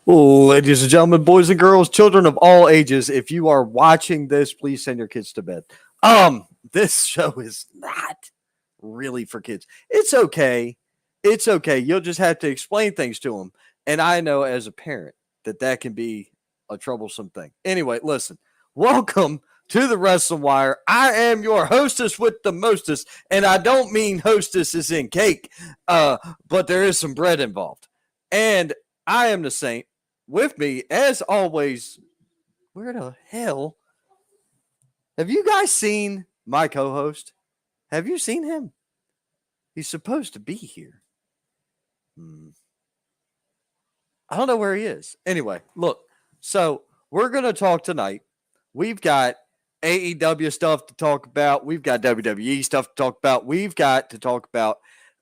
Ladies and gentlemen, boys and girls, children of all ages, if you are watching this, please send your kids to bed. This show is not really for kids. It's okay. It's okay. You'll just have to explain things to them. And I know as a parent that can be a troublesome thing. Anyway, listen, welcome to the Wrestling Wire. I am your hostess with the mostest, and I don't mean hostess as in cake, but there is some bread involved. And I am the Saint. With me, as always, where the hell? Have you guys seen my co-host? Have you seen him? He's supposed to be here. I don't know where he is. Anyway, look. So we're going to talk tonight. We've got AEW stuff to talk about. We've got WWE stuff to talk about. We've got to talk about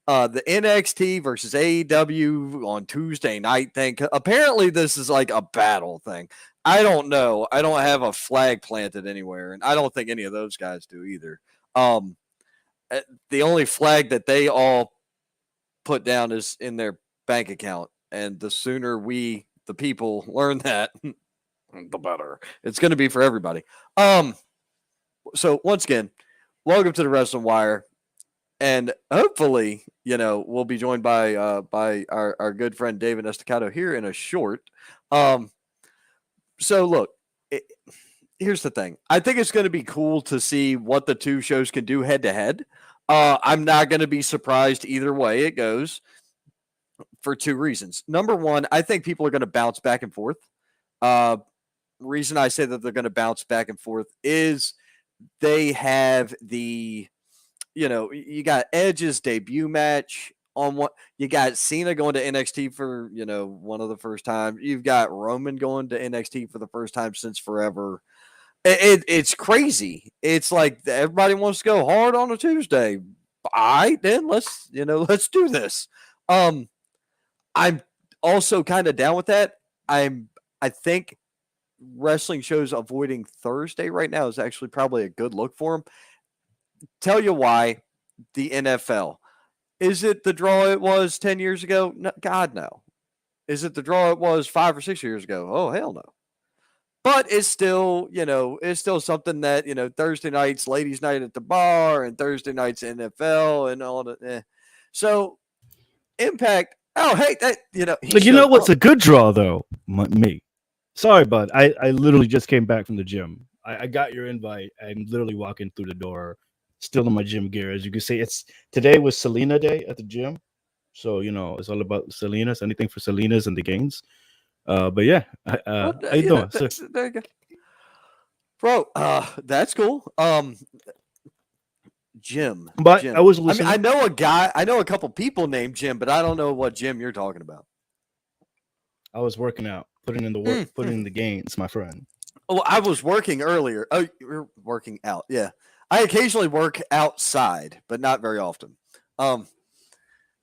the NXT versus AEW on Tuesday night thing. Apparently, this is like a battle thing. I don't know. I don't have a flag planted anywhere, and I don't think any of those guys do either. The only flag that they all put down is in their bank account, and the sooner we, the people, learn that, the better. It's going to be for everybody. So once again, welcome to the Wrestling Wire. And hopefully, we'll be joined by our good friend David Estacado here in a short. So look, here's the thing. I think it's going to be cool to see what the two shows can do head to head. I'm not going to be surprised either way it goes for two reasons. Number one, I think people are going to bounce back and forth. Reason I say that they're going to bounce back and forth is they have the you got Edge's debut match on what you got Cena going to NXT for, one of the first time. You've got Roman going to NXT for the first time since forever. It's crazy. It's like everybody wants to go hard on a Tuesday. All right, then let's do this. I'm also kind of down with that. I think wrestling shows avoiding Thursday right now is actually probably a good look for them. Tell you why. The NFL. Is it the draw it was 10 years ago? No, God, no. Is it the draw it was 5 or 6 years ago? Oh, hell no. But it's still, it's still something that, Thursday nights, ladies' night at the bar, and Thursday nights NFL and all that. So, Impact. Oh, hey, that, what's a good draw, though? Me. Sorry, bud. I literally just came back from the gym. I got your invite. I'm literally walking through the door, still in my gym gear. As you can see, today was Selena Day at the gym. So, it's all about Selena's, anything for Selena's and the gains. But yeah, how you doing? There you go. Bro, that's cool. Jim. But Jim. I was listening. I know a couple people named Jim, but I don't know what Jim you're talking about. I was working out, putting in the work, putting in the gains, my friend. Oh, I was working earlier. Oh, you're working out. Yeah. I occasionally work outside, but not very often.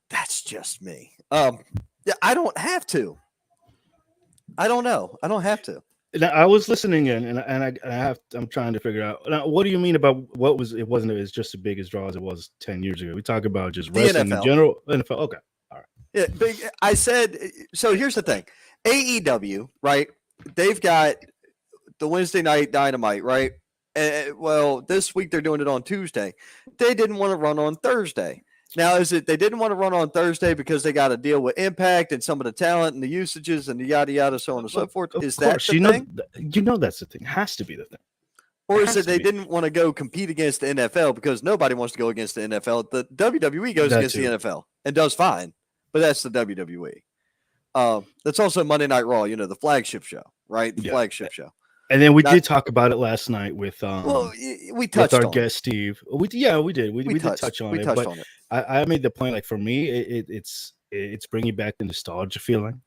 That's just me. Yeah, I don't have to. I don't know. I don't have to. Now, I was listening in, I'm trying to figure out. Now, what do you mean about it wasn't as just as big as draw as it was 10 years ago? We talk about just wrestling in general. NFL. Okay. All right. Yeah. But I said, so here's the thing. AEW, right? They've got the Wednesday night Dynamite, right? Well, this week they're doing it on Tuesday. They didn't want to run on Thursday. Now, is it they didn't want to run on Thursday because they got to deal with Impact and some of the talent and the usages and the yada yada, so on and so forth? Is that the thing? That's the thing. It has to be the thing. Or is it they didn't want to go compete against the NFL because nobody wants to go against the NFL? The WWE goes against the NFL and does fine, but that's the WWE. That's also Monday Night Raw, the flagship show, right? The flagship show. And then we did talk about it last night with we touched with our on guest Steve. We did. We did touch on it. But I made the point, like, for me, it's bringing back the nostalgia feeling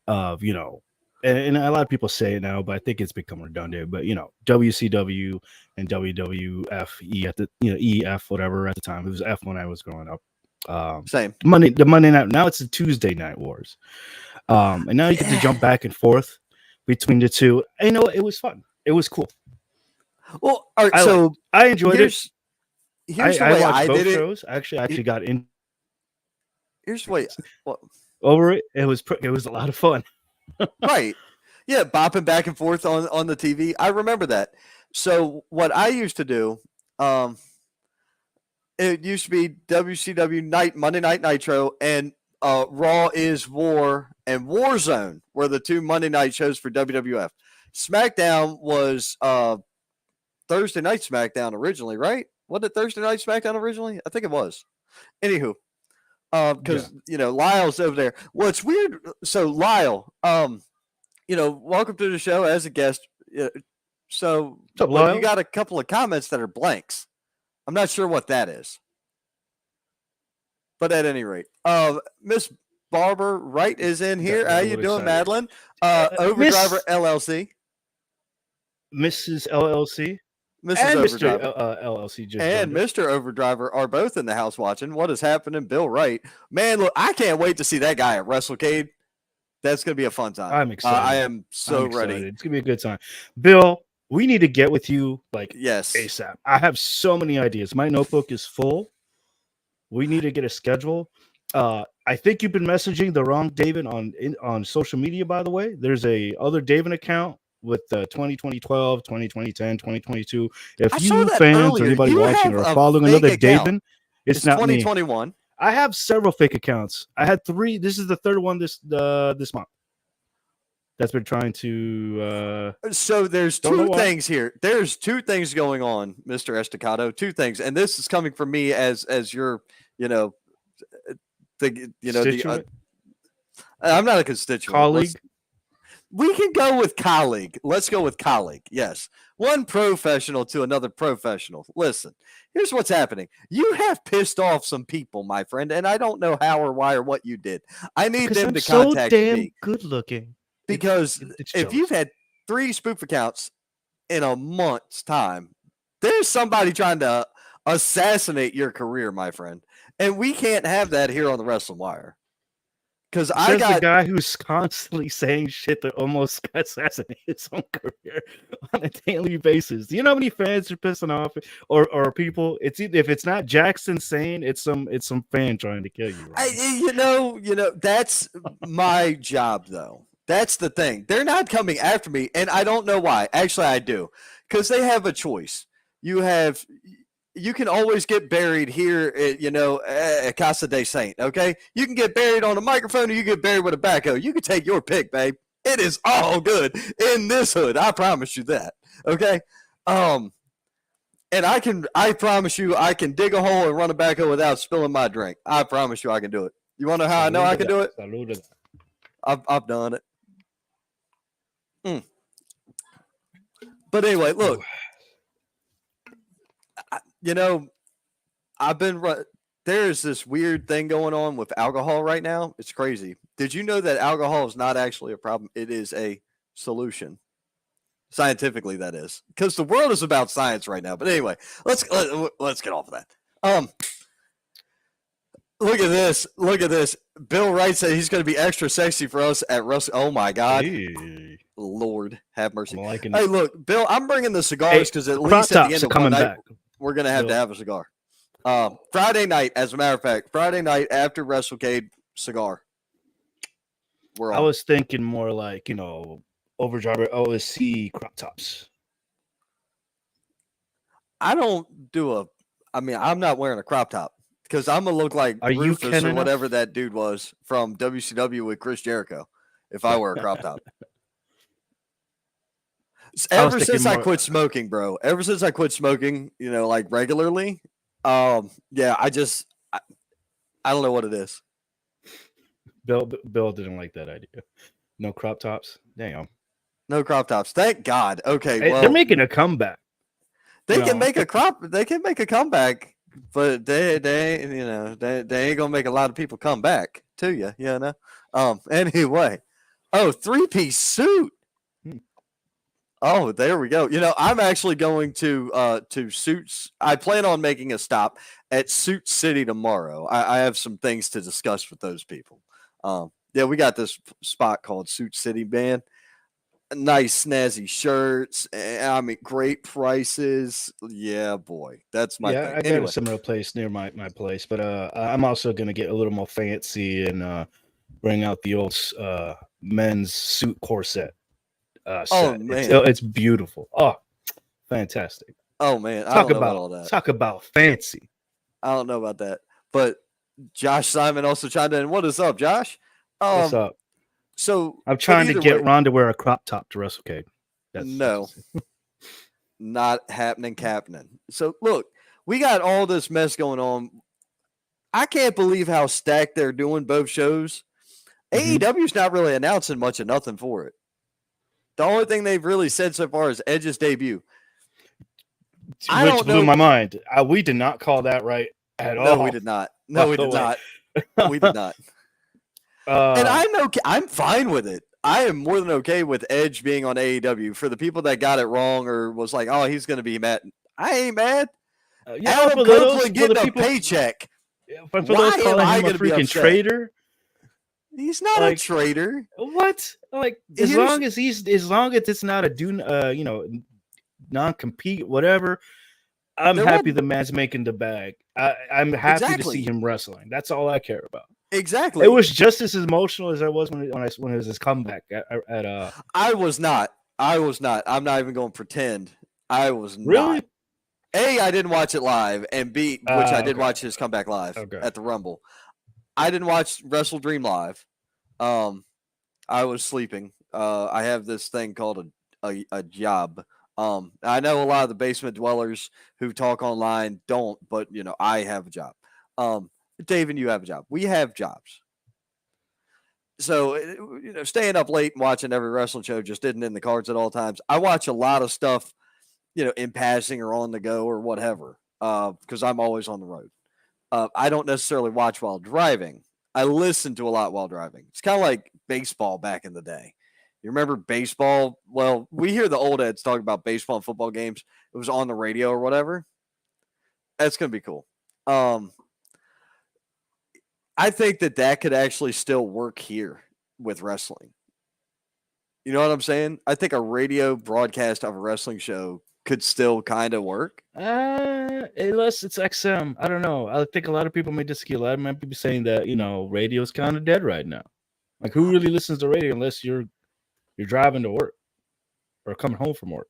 of and a lot of people say it now, but I think it's become redundant. But WCW and WWF at the EF whatever at the time, it was F when I was growing up. Same the Monday night. Now it's the Tuesday night wars, and now you get to jump back and forth between the two. It was fun. It was cool. Well, all right, so I enjoyed it. Here's the way I did it. Shows. I actually got in. Here's the way over it. It was a lot of fun. Right. Yeah, bopping back and forth on the TV. I remember that. So what I used to do, it used to be WCW Monday Night Nitro, and Raw is War and Warzone were the two Monday night shows for WWF. SmackDown was Thursday Night SmackDown originally, right? Wasn't it Thursday Night SmackDown originally? I think it was. Anywho, because Lyle's over there. What's weird? So Lyle, welcome to the show as a guest. So What's up, Lyle? You got a couple of comments that are blanks. I'm not sure what that is. But at any rate, Miss Barber Wright is in here. How you doing, Madeline? Overdriver LLC. Mrs. LLC. Mrs. And Overdriver. Mr. LLC. And Mr. Overdriver are both in the house watching. What is happening? Bill Wright. Man, look, I can't wait to see that guy at WrestleCade. That's going to be a fun time. I'm excited. I am so ready. It's going to be a good time. Bill, we need to get with you yes, ASAP. I have so many ideas. My notebook is full. We need to get a schedule. I think you've been messaging the wrong David on social media, by the way. There's a other David account with 2010, 2010, 2022. If you fans or anybody watching are following another David, it's not 2021. Me. I have several fake accounts. I had 3. This is the third one this month. That's been trying to. So there's two things here. There's two things going on, Mr. Estacado. Two things, and this is coming from me as your, I'm not a constituent. Colleague. We can go with colleague. Let's go with colleague. Yes. One professional to another professional. Listen, here's what's happening. You have pissed off some people, my friend, and I don't know how or why or what you did. I need them to contact me. So damn good looking. Because if you've had 3 spoof accounts in a month's time, there's somebody trying to assassinate your career, my friend. And we can't have that here on the Wrestling Wire. Because I got the guy who's constantly saying shit that almost assassinates his own career on a daily basis. Do you know how many fans are pissing off or people? It's either, if it's not Jackson saying, it's some fan trying to kill you. Right? That's my job though. That's the thing. They're not coming after me, and I don't know why. Actually, I do, because they have a choice. You can always get buried here at Casa de Saint, okay? You can get buried on a microphone or you get buried with a backhoe. You can take your pick, babe. It is all good in this hood. I promise you that, okay? And I promise you I can dig a hole and run a backhoe without spilling my drink. I promise you I can do it. You want to know how I know I can do it? I've done it. But anyway, look. There's this weird thing going on with alcohol right now. It's crazy. Did you know that alcohol is not actually a problem? It is a solution. Scientifically, that is. Because the world is about science right now. But anyway, let's get off of that. Look at this. Look at this. Bill Wright said he's going to be extra sexy for us at Russell. Oh, my God. Hey. Lord, have mercy. Hey, look, Bill, I'm bringing the cigars because at least at the end of one night, we're going to have a cigar. Friday night, as a matter of fact, Friday night after WrestleCade, cigar. I was thinking more like, Overdriver OSC crop tops. I'm not wearing a crop top because I'm going to look like Rufus or whatever that dude was from WCW with Chris Jericho if I wear a crop top. Ever since I quit smoking, bro. Ever since I quit smoking, regularly. I don't know what it is. Bill didn't like that idea. No crop tops. Damn. No crop tops. Thank God. Okay, well, they're making a comeback. They can make a comeback, but they ain't gonna make a lot of people come back to you. Anyway. Oh, 3-piece suit. Oh, there we go. I'm actually going to Suits. I plan on making a stop at Suit City tomorrow. I have some things to discuss with those people. We got this spot called Suit City, man. Nice, snazzy shirts. Great prices. Yeah, boy. That's my thing. I got a similar place near my place, but I'm also going to get a little more fancy and bring out the old men's suit corset Oh set. man, It's beautiful. Oh, fantastic. Oh man, I don't know about all that. Talk about fancy. I don't know about that. But Josh Simon also chimed in. What is up, Josh? What's up? So I'm trying to get Ron to wear a crop top to WrestleCade. No, not happening, Captain. So look, we got all this mess going on. I can't believe how stacked they're doing both shows. AEW's not really announcing much of nothing for it. The only thing they've really said so far is Edge's debut. Which blew my mind. We did not call that right at all. No, we did not. No, we did not. We did not. And I'm fine with it. I am more than okay with Edge being on AEW. For the people that got it wrong or was like, oh, he's going to be mad. I ain't mad. Adam Copeland getting a paycheck. For those calling him a freaking traitor. He's not a traitor. What? Like as long as it's not a non-compete, whatever. I'm happy the man's making the bag. I'm happy to see him wrestling. That's all I care about. Exactly. It was just as emotional as I was when it was his comeback at I was not. I'm not even going to pretend. I was really? Not. A, I didn't watch it live, and B, which I did watch his comeback live at the Rumble. I didn't watch WrestleDream live. I was sleeping. I have this thing called a job. I know a lot of the basement dwellers who talk online don't, but I have a job. Dave and you have a job. We have jobs. So, staying up late and watching every wrestling show just isn't in the cards at all times. I watch a lot of stuff, in passing or on the go or whatever, because I'm always on the road. I don't necessarily watch while driving. I listen to a lot while driving. It's kind of like baseball back in the day. You remember baseball? Well, we hear the old heads talk about baseball and football games. It was on the radio or whatever. That's going to be cool. I think that could actually still work here with wrestling. You know what I'm saying? I think a radio broadcast of a wrestling show could still kind of work. Unless it's XM. I don't know. I think a lot of people may disagree. A lot of people saying that, radio is kind of dead right now. Like, who really listens to radio unless you're driving to work or coming home from work?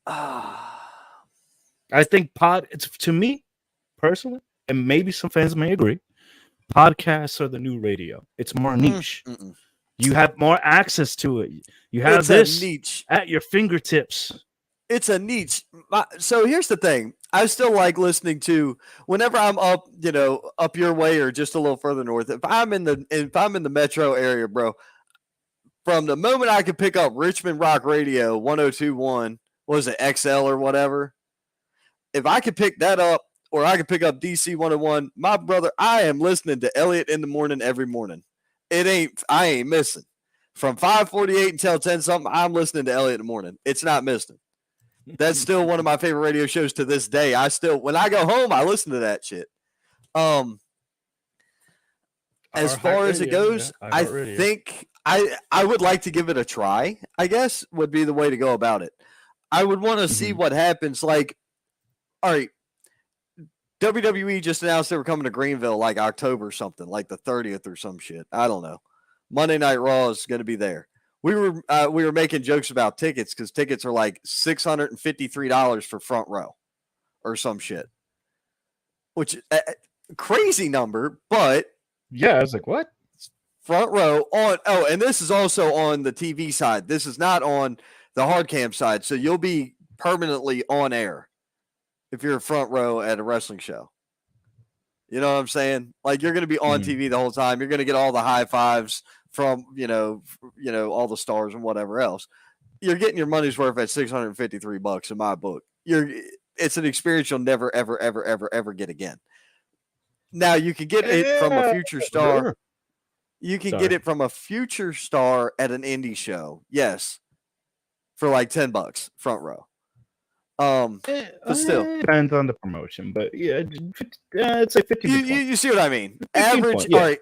I think it's to me personally, and maybe some fans may agree, podcasts are the new radio. It's more niche. You have more access to it. You have this niche at your fingertips. It's a niche. So here's the thing. I still like listening to whenever I'm up, up your way or just a little further north. If I'm in the metro area, bro, from the moment I could pick up Richmond Rock Radio 1021, was it XL or whatever? If I could pick that up, or I could pick up DC 101, my brother, I am listening to Elliot in the morning every morning. I ain't missing. From 5:48 until 10 something, I'm listening to Elliot in the morning. It's not missing. That's still one of my favorite radio shows to this day. When I go home, I listen to that shit. As far as it goes, I think I would like to give it a try, I guess, would be the way to go about it. I would want to see what happens. Like, all right, WWE just announced they were coming to Greenville like October or something, like the 30th or some shit. I don't know. Monday Night Raw is going to be there. We were making jokes about tickets because tickets are like $653 for front row or some shit, which crazy number, but yeah, I was like, what? Front row on. Oh, and this is also on the TV side. This is not on the hard cam side, so you'll be permanently on air if you're a front row at a wrestling show. You know what I'm saying? Like, you're going to be on TV the whole time. You're going to get all the high fives from, all the stars and whatever else. You're getting your money's worth at $653 in my book. It's an experience you'll never, ever, ever, ever, ever get again. Now, you can get it from a future star. You can get it from a future star at an indie show. Yes. For like $10 front row. But still depends on the promotion, but yeah, it's like 15. You see what I mean? Average, all right.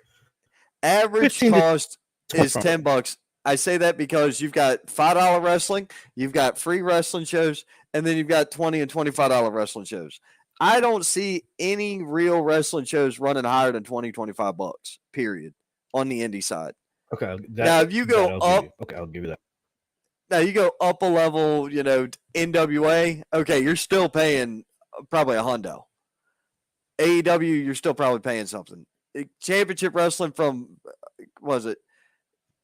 Average cost is $10. I say that because you've got $5 wrestling, you've got free wrestling shows, and then you've got $20 and $25 wrestling shows. I don't see any real wrestling shows running higher than $20, $25, period, on the indie side. Okay. Now, if you go up, I'll give you that. Now you go up a level, NWA. Okay, you're still paying probably $100. AEW, you're still probably paying something. Championship wrestling from,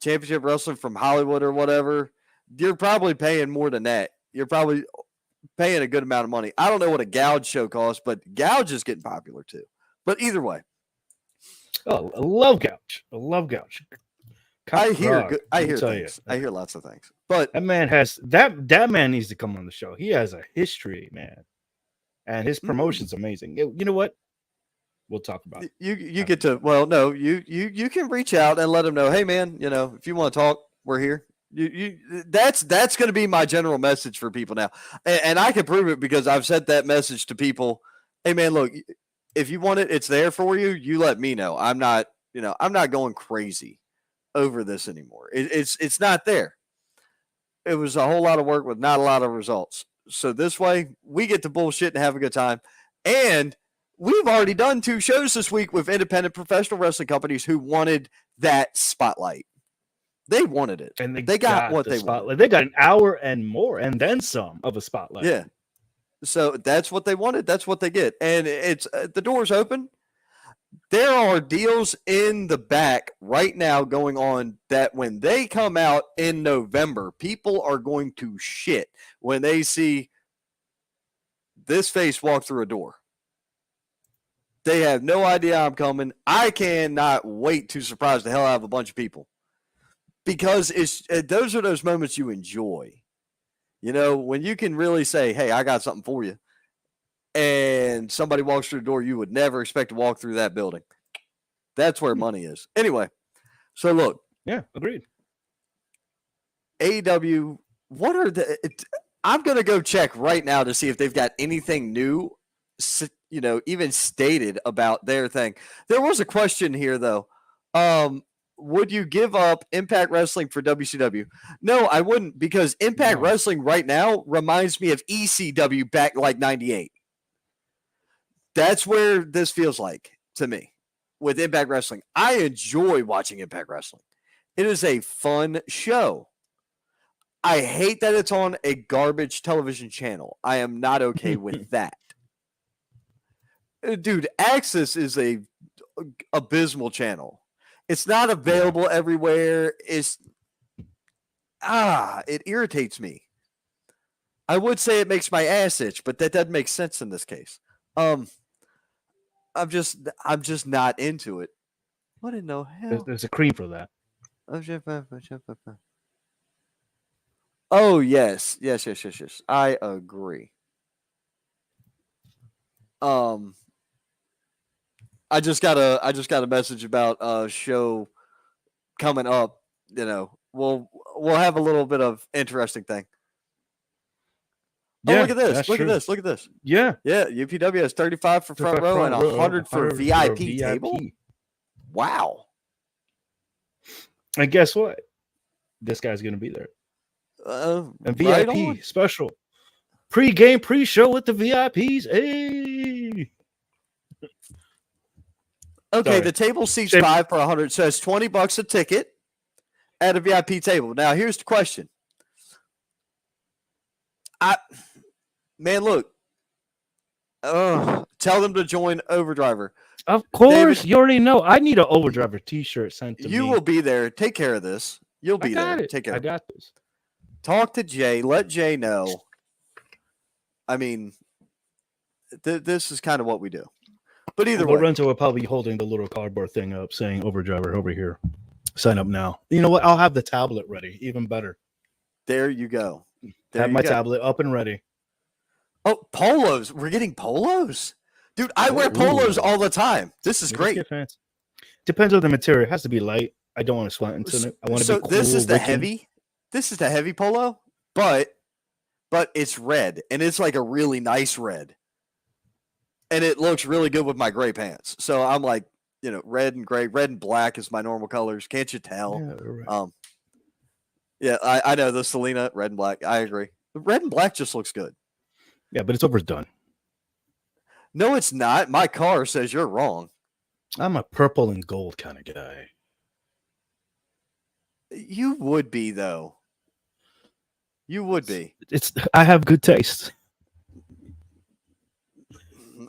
Championship wrestling from Hollywood or whatever. You're probably paying more than that. You're probably paying a good amount of money. I don't know what a gouge show costs, but gouge is getting popular too. But either way. Oh, I love gouge. I hear things. I hear lots of things. But that man has that man needs to come on the show. He has a history, man. And his promotion's amazing. You know what? We'll talk about it. You get to you can reach out and let him know, hey man, if you want to talk, we're here. That's going to be my general message for people now. And I can prove it because I've sent that message to people. Hey man, look, if you want it, it's there for you. You let me know. I'm not going crazy over this anymore. It's not there. It was a whole lot of work with not a lot of results. So this way we get to bullshit and have a good time. And we've already done 2 shows this week with independent professional wrestling companies who wanted that spotlight. They wanted it. And they got what they wanted. They got an hour and more and then some of a spotlight. Yeah. So that's what they wanted. That's what they get. And it's the door's open. There are deals in the back right now going on that when they come out in November, people are going to shit when they see this face walk through a door. They have no idea I'm coming. I cannot wait to surprise the hell out of a bunch of people because those are those moments you enjoy. When you can really say, hey, I got something for you. And somebody walks through the door you would never expect to walk through that building. That's where money is. Anyway, so look. Yeah, agreed. AEW, I'm going to go check right now to see if they've got anything new, even stated about their thing. There was a question here, though. Would you give up Impact Wrestling for WCW? No, I wouldn't, because Impact Wrestling right now reminds me of ECW back like 98. That's where this feels like to me with Impact Wrestling. I enjoy watching Impact Wrestling. It is a fun show. I hate that it's on a garbage television channel. I am not okay with that. Dude, Access is a abysmal channel. It's not available everywhere. It irritates me. I would say it makes my ass itch, but that doesn't make sense in this case. I'm just not into it. What in the hell? There's a cream for that. Oh yes. I agree. I just got a message about a show coming up. We'll have a little bit of interesting thing. Oh, look at this! Look at this! Yeah. UPW has 35 for front row and 100 for VIP table. Wow! And guess what? This guy's gonna be there. And VIP special pre-game pre-show with the VIPs. Hey. Okay, sorry. The table seats 5 for 100, so it's $20 a ticket at a VIP table. Now, here's the question. Look. Tell them to join Overdriver. Of course, David, you already know. I need an Overdriver T-shirt sent to me. You will be there. Take care of this. You'll be there. Take care. I got this. Talk to Jay. Let Jay know. I mean, this is kind of what we do. But either way. Lorenzo will probably be holding the little cardboard thing up saying Overdriver over here. Sign up now. You know what? I'll have the tablet ready. Even better. There you go. Have my tablet up and ready. Oh, polos. We're getting polos? Dude, I wear polos all the time. This is great. Depends on the material. It has to be light. I don't want to sweat into it. I want to be cool. This is the heavy. This is the heavy polo, but it's red, and it's like a really nice red. And it looks really good with my gray pants. So I'm like, red and gray. Red and black is my normal colors. Can't you tell? Yeah, right. I know the Selena, red and black. I agree. The red and black just looks good. Yeah, but it's overdone. No, it's not. My car says you're wrong. I'm a purple and gold kind of guy. You would be, though. You would be. I have good taste.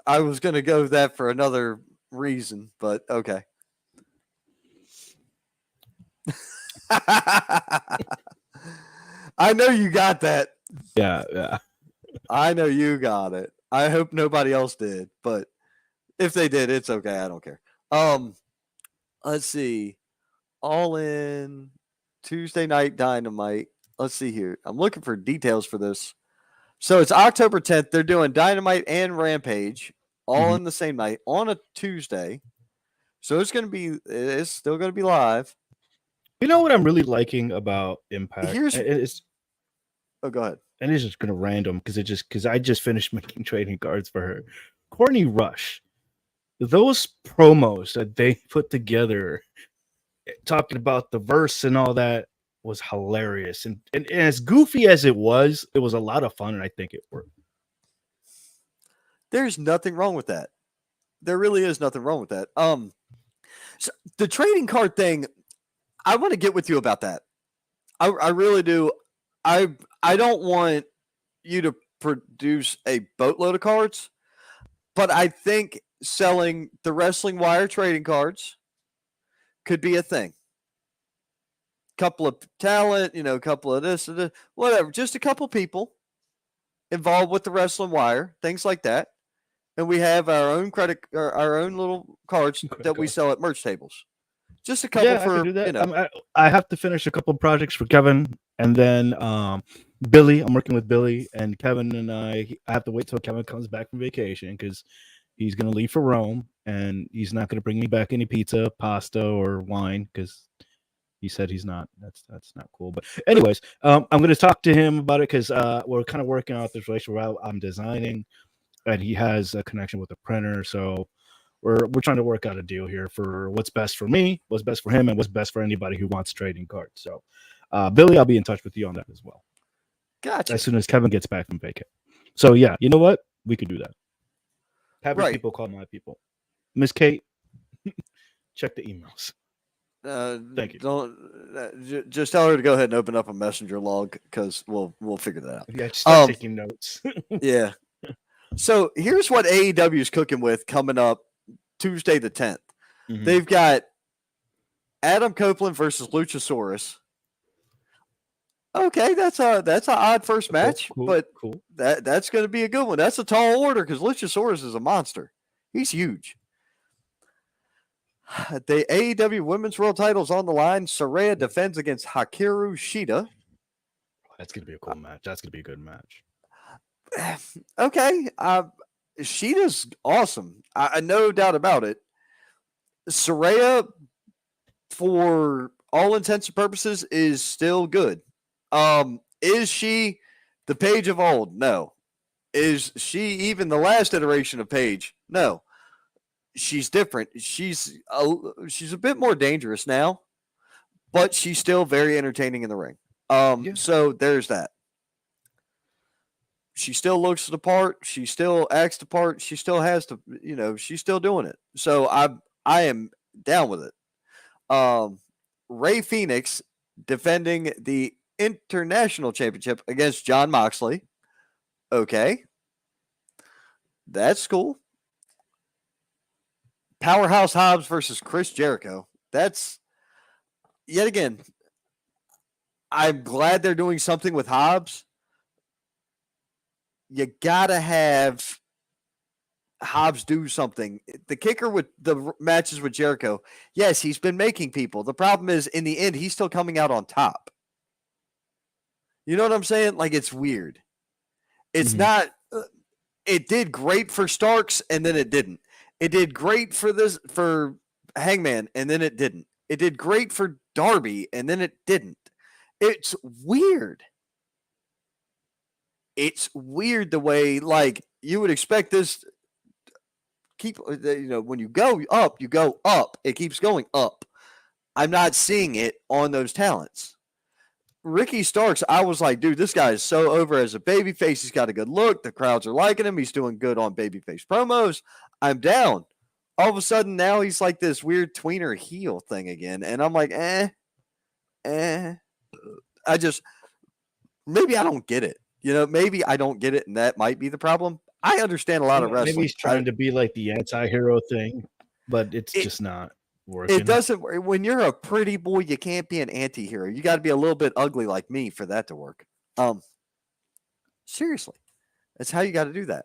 I was going to go that for another reason, but okay. I know you got that. Yeah. I know you got it. I hope nobody else did, but if they did, it's okay. I don't care. Let's see. All In, Tuesday Night Dynamite. Let's see here. I'm looking for details for this. So it's October 10th. They're doing Dynamite and Rampage all in the same night on a Tuesday. So it's still going to be live. You know what I'm really liking about Impact? Go ahead. And it's just going to random because I just finished making trading cards for her. Courtney Rush. Those promos that they put together talking about the verse and all that was hilarious. And as goofy as it was a lot of fun, and I think it worked. There's nothing wrong with that. There really is nothing wrong with that. So the trading card thing, I want to get with you about that. I really do. I don't want you to produce a boatload of cards, but I think selling the Wrestling Wire trading cards could be a thing. Couple of talent, couple of this, whatever. Just a couple people involved with the Wrestling Wire, things like that. And we have our own our own little cards that we sell at merch tables. Just a couple I can do that. I have to finish a couple of projects for Kevin, and then Billy. I'm working with Billy and Kevin, and I have to wait till Kevin comes back from vacation because he's going to leave for Rome, and he's not going to bring me back any pizza, pasta, or wine because he said he's not. That's not cool. But anyways, I'm going to talk to him about it because we're kind of working out this relationship where I'm designing, and he has a connection with a printer, so. We're trying to work out a deal here for what's best for me, what's best for him, and what's best for anybody who wants trading cards. So, Billy, I'll be in touch with you on that as well. Gotcha. As soon as Kevin gets back from vacation. So, yeah, you know what? We could do that. Having people call my people. Miss Kate, check the emails. Thank you. Don't just tell her to go ahead and open up a messenger log because we'll figure that out. Yeah, start taking notes. Yeah. So here's what AEW is cooking with coming up Tuesday the 10th. Mm-hmm. They've got Adam Copeland versus Luchasaurus. Okay, that's an odd first match, but that's going to be a good one. That's a tall order because Luchasaurus is a monster. He's huge. The AEW Women's World Title's on the line. Saraya defends against Hikaru Shida. That's going to be a cool match. That's going to be a good match. Okay. Shida's awesome. I no doubt about it. Saraya, for all intents and purposes, is still good. Is she the Paige of old? No. Is she even the last iteration of Paige? No. She's different. She's a bit more dangerous now, but she's still very entertaining in the ring. So there's that. She still looks the part. She still acts the part. She still has to, she's still doing it. So I am down with it. Ray Phoenix defending the International Championship against Jon Moxley. Okay. That's cool. Powerhouse Hobbs versus Chris Jericho. That's, yet again, I'm glad they're doing something with Hobbs. You got to have Hobbs do something. The kicker with the matches with Jericho, yes, he's been making people. The problem is, in the end, he's still coming out on top. You know what I'm saying? Like, it's weird. It's not, it did great for Starks, and then it didn't. It did great for Hangman, and then it didn't. It did great for Darby, and then it didn't. It's weird. It's weird the way, like, you would expect this. When you go up, you go up. It keeps going up. I'm not seeing it on those talents. Ricky Starks, I was like, dude, this guy is so over as a babyface. He's got a good look. The crowds are liking him. He's doing good on babyface promos. I'm down. All of a sudden, now he's like this weird tweener heel thing again. And I'm like, Maybe I don't get it. Maybe I don't get it, and that might be the problem. I understand a lot of wrestling. Maybe he's trying to be like the anti-hero thing, but it's just not working. It doesn't. When you're a pretty boy, you can't be an anti-hero. You got to be a little bit ugly like me for that to work. Seriously, that's how you got to do that.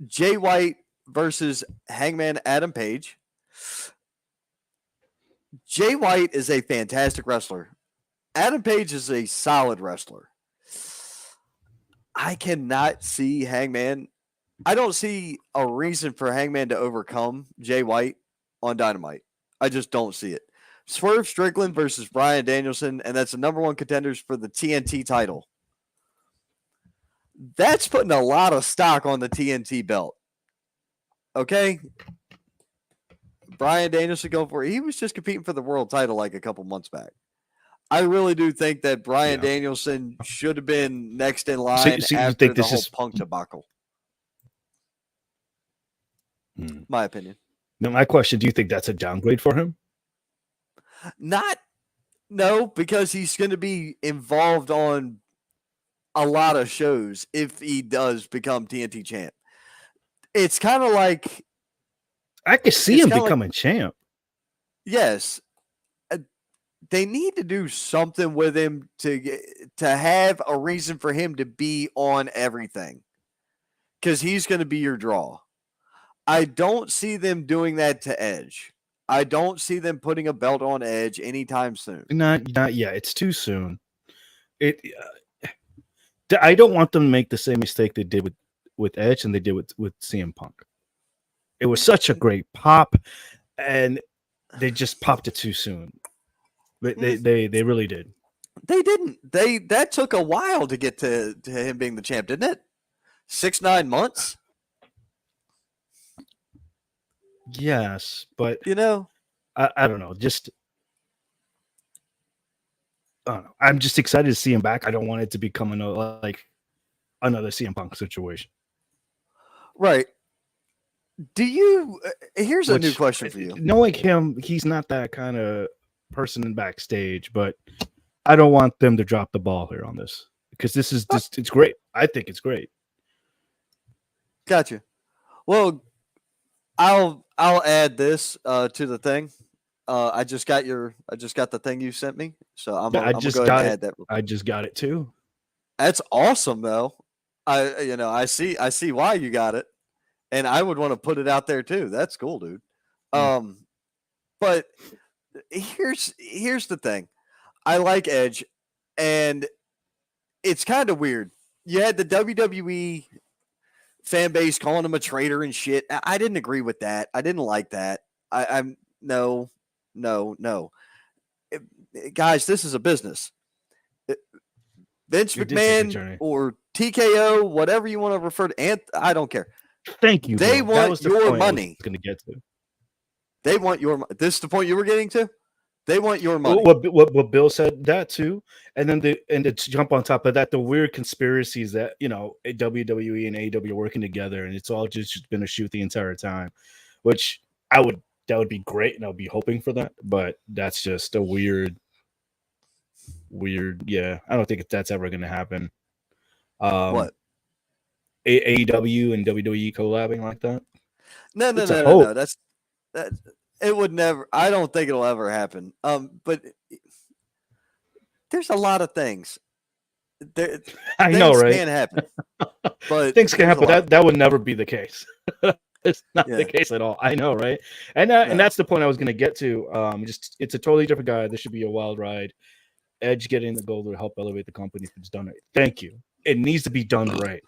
Jay White versus Hangman Adam Page. Jay White is a fantastic wrestler. Adam Page is a solid wrestler. I cannot see Hangman. I don't see a reason for Hangman to overcome Jay White on Dynamite. I just don't see it. Swerve Strickland versus Bryan Danielson, and that's the number one contenders for the TNT title. That's putting a lot of stock on the TNT belt. Okay? Bryan Danielson going for it. He was just competing for the world title like a couple months back. I really do think that Bryan Danielson should have been next in line after the whole Punk debacle. My opinion. Now, my question, do you think that's a downgrade for him? No, because he's going to be involved on a lot of shows if he does become TNT champ. It's kind of like... I could see him becoming champ. Yes. They need to do something with him to have a reason for him to be on everything. Because he's going to be your draw. I don't see them doing that to Edge. I don't see them putting a belt on Edge anytime soon. Not yet. It's too soon. I don't want them to make the same mistake they did with Edge and they did with CM Punk. It was such a great pop, and they just popped it too soon. They really did. They didn't. That took a while to get to him being the champ, didn't it? 6-9 months. Yes, but I don't know. I don't know. I'm just excited to see him back. I don't want it to become another CM Punk situation. Right. Here's a new question for you. Knowing him, he's not that kind of person in backstage, but I don't want them to drop the ball here on this because this is just, it's great. I think it's great. Gotcha. Well, I'll add this to the thing. I just got the thing you sent me, so I'm gonna go ahead and add that. I just got it too. That's awesome, though. I see why you got it, and I would want to put it out there too. That's cool, dude. But here's the thing. I like Edge, and it's kind of weird. You had the WWE fan base calling him a traitor and shit. I didn't agree with that. I didn't like that. I'm no. Guys, this is a business. Vince McMahon or TKO, whatever you want to refer to, I don't care. Thank you. They want your money. Going to get to. They want your money. This is the point you were getting to? They want your money. What Bill said that too, and then to jump on top of that, the weird conspiracies that WWE and AEW are working together, and it's all just been a shoot the entire time, which that would be great, and I'll be hoping for that, but that's just a weird. Yeah, I don't think that's ever going to happen. What? AEW and WWE collabing like that? No. That's it would never. I don't think it'll ever happen. But there's a lot of things. I know, right? Things can happen, but things can happen. That would never be the case. It's not the case at all. I know, right? And that's the point I was going to get to. It's a totally different guy. This should be a wild ride. Edge getting the gold will help elevate the company if it's done right. Thank you. It needs to be done right,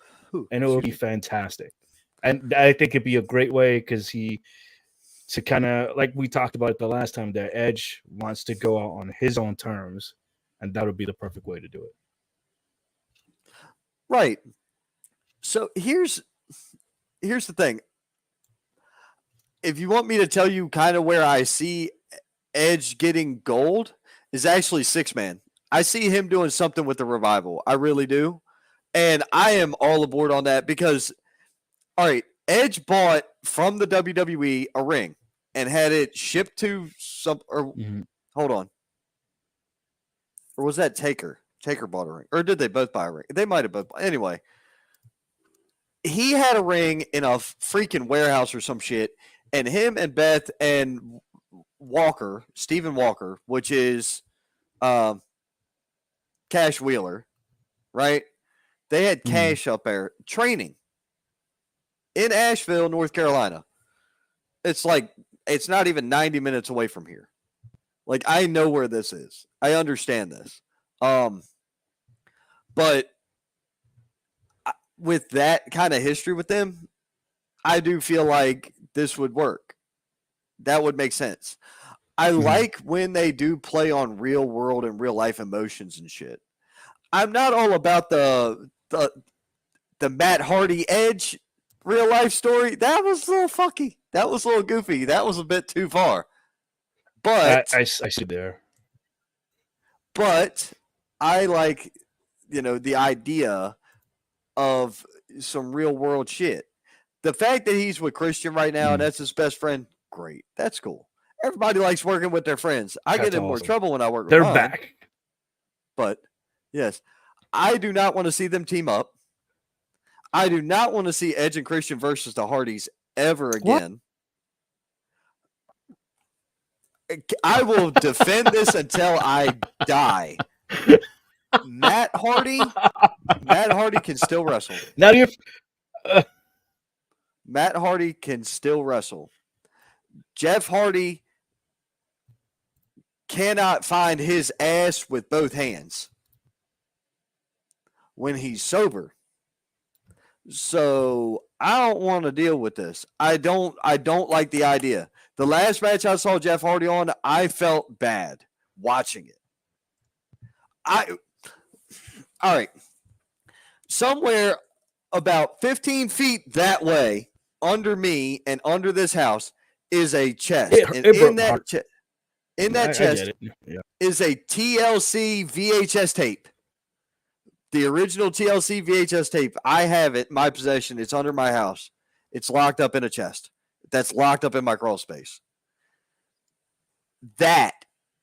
and it will be fantastic. And I think it'd be a great way because to kind of like we talked about it the last time that Edge wants to go out on his own terms, and that would be the perfect way to do it. Right. So here's the thing. If you want me to tell you kind of where I see Edge getting gold is actually 6-man. I see him doing something with the Revival. I really do. And I am all aboard on that because, all right, Edge bought from the WWE a ring and had it shipped to Hold on. Or was that Taker? Taker bought a ring. Or did they both buy a ring? They might have both. Anyway, he had a ring in a freaking warehouse or some shit. And him and Beth and Walker, Stephen Walker, which is Cash Wheeler, right? They had Cash up there training in Asheville, North Carolina. It's not even 90 minutes away from here. Like, I know where this is. I understand this. But with that kind of history with them, I do feel like this would work. That would make sense. I like when they do play on real world and real life emotions and shit. I'm not all about the Matt Hardy Edge real life story. That was a little fucky. That was a little goofy. That was a bit too far. But I see there. But I like, the idea of some real world shit. The fact that he's with Christian right now and that's his best friend, great. That's cool. Everybody likes working with their friends. I get in more trouble when I work with mine. They're back. But, yes, I do not want to see them team up. I do not want to see Edge and Christian versus the Hardys ever again. What? I will defend this until I die. Matt Hardy can still wrestle. Now you're... Matt Hardy can still wrestle. Jeff Hardy cannot find his ass with both hands when he's sober. So I don't want to deal with this. I don't like the idea. The last match I saw Jeff Hardy on, I felt bad watching it. All right. Somewhere about 15 feet that way, under me and under this house, is a chest. In that chest is a TLC VHS tape. The original TLC VHS tape. I have it in my possession. It's under my house. It's locked up in a chest. That's locked up in my crawl space. That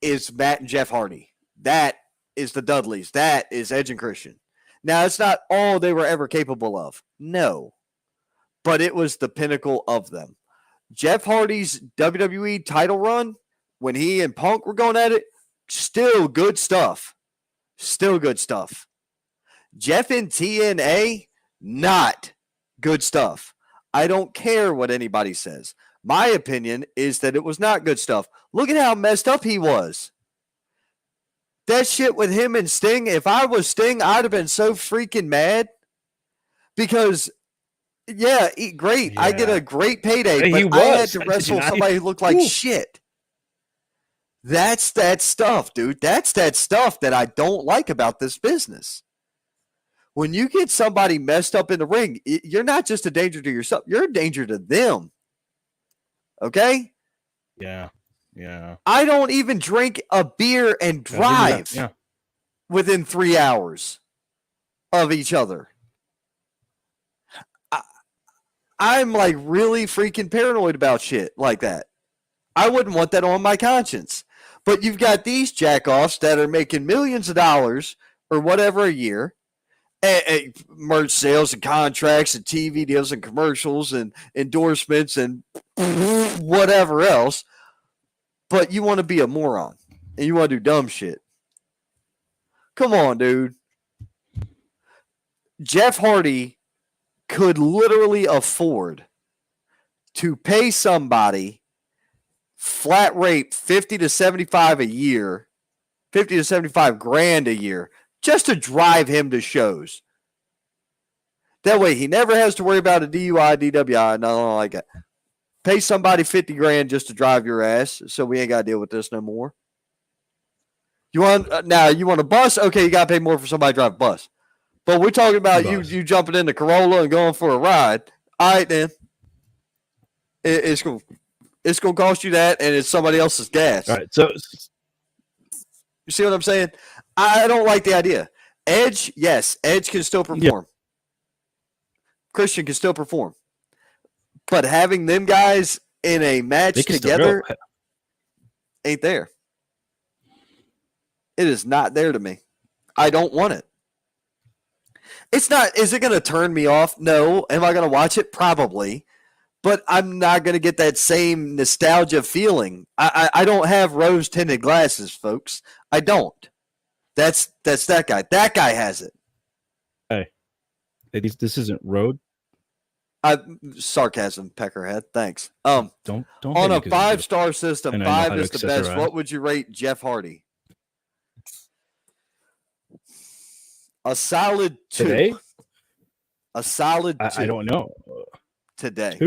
is Matt and Jeff Hardy. That is the Dudleys. That is Edge and Christian. Now, it's not all they were ever capable of. No. But it was the pinnacle of them. Jeff Hardy's WWE title run, when he and Punk were going at it, still good stuff. Still good stuff. Jeff in TNA, not good stuff. I don't care what anybody says. My opinion is that it was not good stuff. Look at how messed up he was. That shit with him and Sting, if I was Sting, I'd have been so freaking mad. Because, great. Yeah. I get a great payday, but I had to wrestle somebody who looked like shit. That's that stuff, dude. That's that stuff that I don't like about this business. When you get somebody messed up in the ring, you're not just a danger to yourself. You're a danger to them. Okay? Yeah. I don't even drink a beer and drive within 3 hours of each other. I'm like really freaking paranoid about shit like that. I wouldn't want that on my conscience. But you've got these jackoffs that are making millions of dollars or whatever a year. Merch sales and contracts and TV deals and commercials and endorsements and whatever else. But you want to be a moron and you want to do dumb shit. Come on, dude. Jeff Hardy could literally afford to pay somebody flat rate 50 to 75 a year, 50 to 75 grand a year, just to drive him to shows. That way he never has to worry about a DUI, DWI, nothing like that. Pay somebody 50 grand just to drive your ass so we ain't got to deal with this no more. You want a bus? Okay, you got to pay more for somebody to drive a bus. But we're talking about you jumping in the Corolla and going for a ride. All right, then. It's going to cost you that, and it's somebody else's gas. All right, so you see what I'm saying? I don't like the idea. Edge, yes, Edge can still perform. Yeah. Christian can still perform. But having them guys in a match together ain't there. It is not there to me. I don't want it. It's not. Is it going to turn me off? No. Am I going to watch it? Probably. But I'm not going to get that same nostalgia feeling. I don't have rose-tinted glasses, folks. I don't. That's that guy. That guy has it. Hey, this isn't road. Sarcasm, Peckerhead. Thanks. Don't on a 5-star system, 5 is the best. What would you rate Jeff Hardy? A solid 2. Today? A solid 2. I don't know. Today.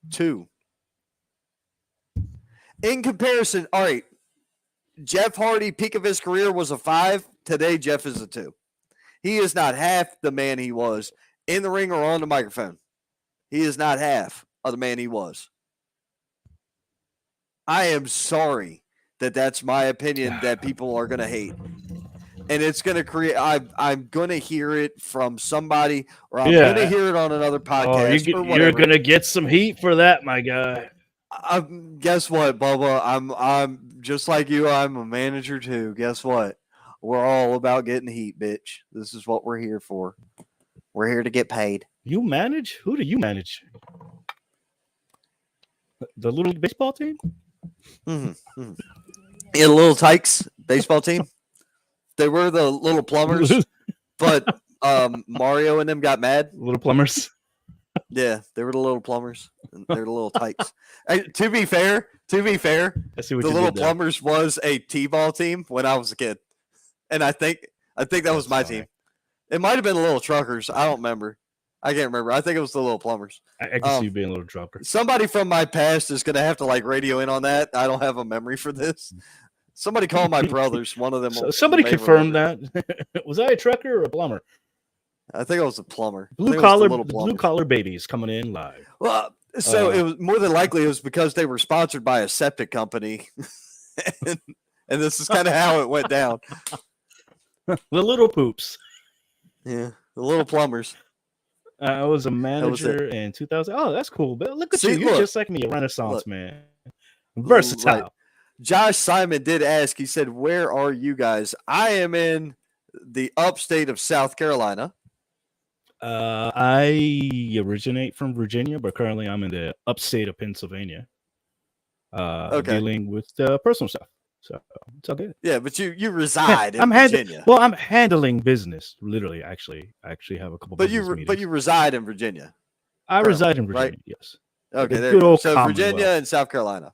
2. In comparison, all right, Jeff Hardy, peak of his career, was a 5. Today, Jeff is a 2. He is not half the man he was in the ring or on the microphone. He is not half of the man he was. I am sorry that that's my opinion that people are going to hate. And it's going to create, I'm going to hear it from somebody, or I'm going to hear it on another podcast. You're going to get some heat for that, my guy. Guess what, Bubba? I'm just like you. I'm a manager too. Guess what? We're all about getting heat, bitch. This is what we're here for. We're here to get paid. You manage? Who do you manage? The little baseball team? Mm-hmm. Mm-hmm. Yeah, the Little Tykes baseball team. They were the little plumbers, but Mario and them got mad. Little plumbers. Yeah, they were the little plumbers. They're the little tykes. To be fair, the little plumbers was a T-ball team when I was a kid, and I think that was my team. It might have been the little truckers. I don't remember. I can't remember. I think it was the little plumbers. I can see you being a little trucker. Somebody from my past is going to have to radio in on that. I don't have a memory for this. Somebody call my brothers. One of them. Somebody confirm that. Was I a trucker or a plumber? I think I was a plumber. Blue collar babies coming in live. Well, so it was more than likely it was because they were sponsored by a septic company, and this is kind of how it went down. The little poops. Yeah, the little plumbers. I was a manager in 2000. Oh, that's cool. But look at you. You're just like me, a Renaissance man. Versatile. Right. Josh Simon did ask, he said, where are you guys? I am in the upstate of South Carolina. I originate from Virginia, but currently I'm in the upstate of Pennsylvania. Dealing with personal stuff. So it's all good. Yeah, but you reside in Virginia. I'm handling business. Literally, actually, I actually have a couple. But you reside in Virginia. I reside in Virginia. Right? Yes. Okay. There you go. So Virginia and South Carolina.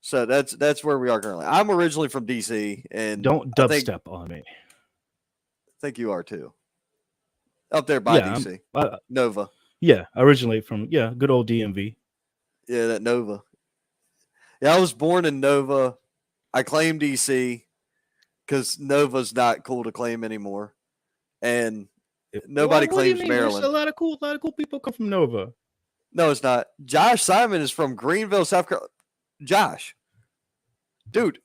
So that's where we are currently. I'm originally from DC, and don't dubstep on me. I think you are too. Up there by DC, Nova. Yeah, originally from good old DMV. Yeah, that Nova. Yeah, I was born in Nova. I claim DC because Nova's not cool to claim anymore, and nobody claims Maryland. There's a lot of cool people come from Nova. No, it's not. Josh Simon is from Greenville, South Carolina. Josh, dude,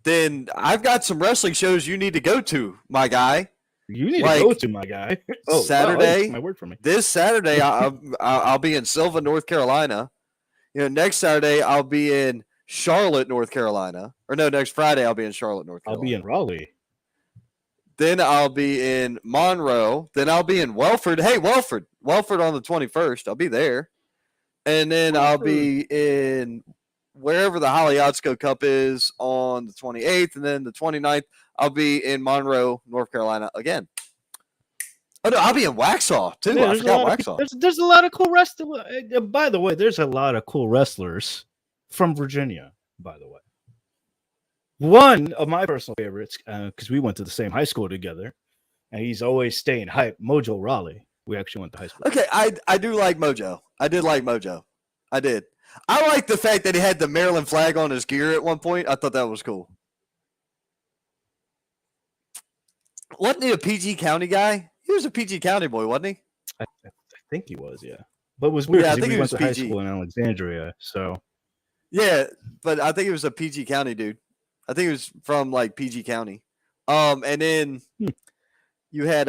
then I've got some wrestling shows you need to go to, my guy. You need to go to, my guy. Saturday, my word for me. This Saturday, I'll be in Sylva, North Carolina. Next Saturday I'll be in Charlotte, North Carolina. Or no, next Friday I'll be in Charlotte, North Carolina. I'll be in Raleigh. Then I'll be in Monroe. Then I'll be in Welford. Hey, Welford on the 21st. I'll be there. And then I'll be in wherever the Hollyotsko Cup is on the 28th. And then the 29th, I'll be in Monroe, North Carolina again. Oh, no, I'll be in Waxhaw, too. I forgot Waxhaw. There's a lot of cool wrestlers. By the way, there's a lot of cool wrestlers from Virginia, by the way. One of my personal favorites, because we went to the same high school together, and he's always staying hype, Mojo Raleigh. We actually went to high school. Okay, I do like Mojo. I did like Mojo. I did. I like the fact that he had the Maryland flag on his gear at one point. I thought that was cool. Wasn't he a PG County guy? He was a PG County boy, wasn't he? I think he was, yeah. But it was weird because we went to high school in Alexandria, so. Yeah, but I think he was a PG County dude. I think he was from PG County. And then you had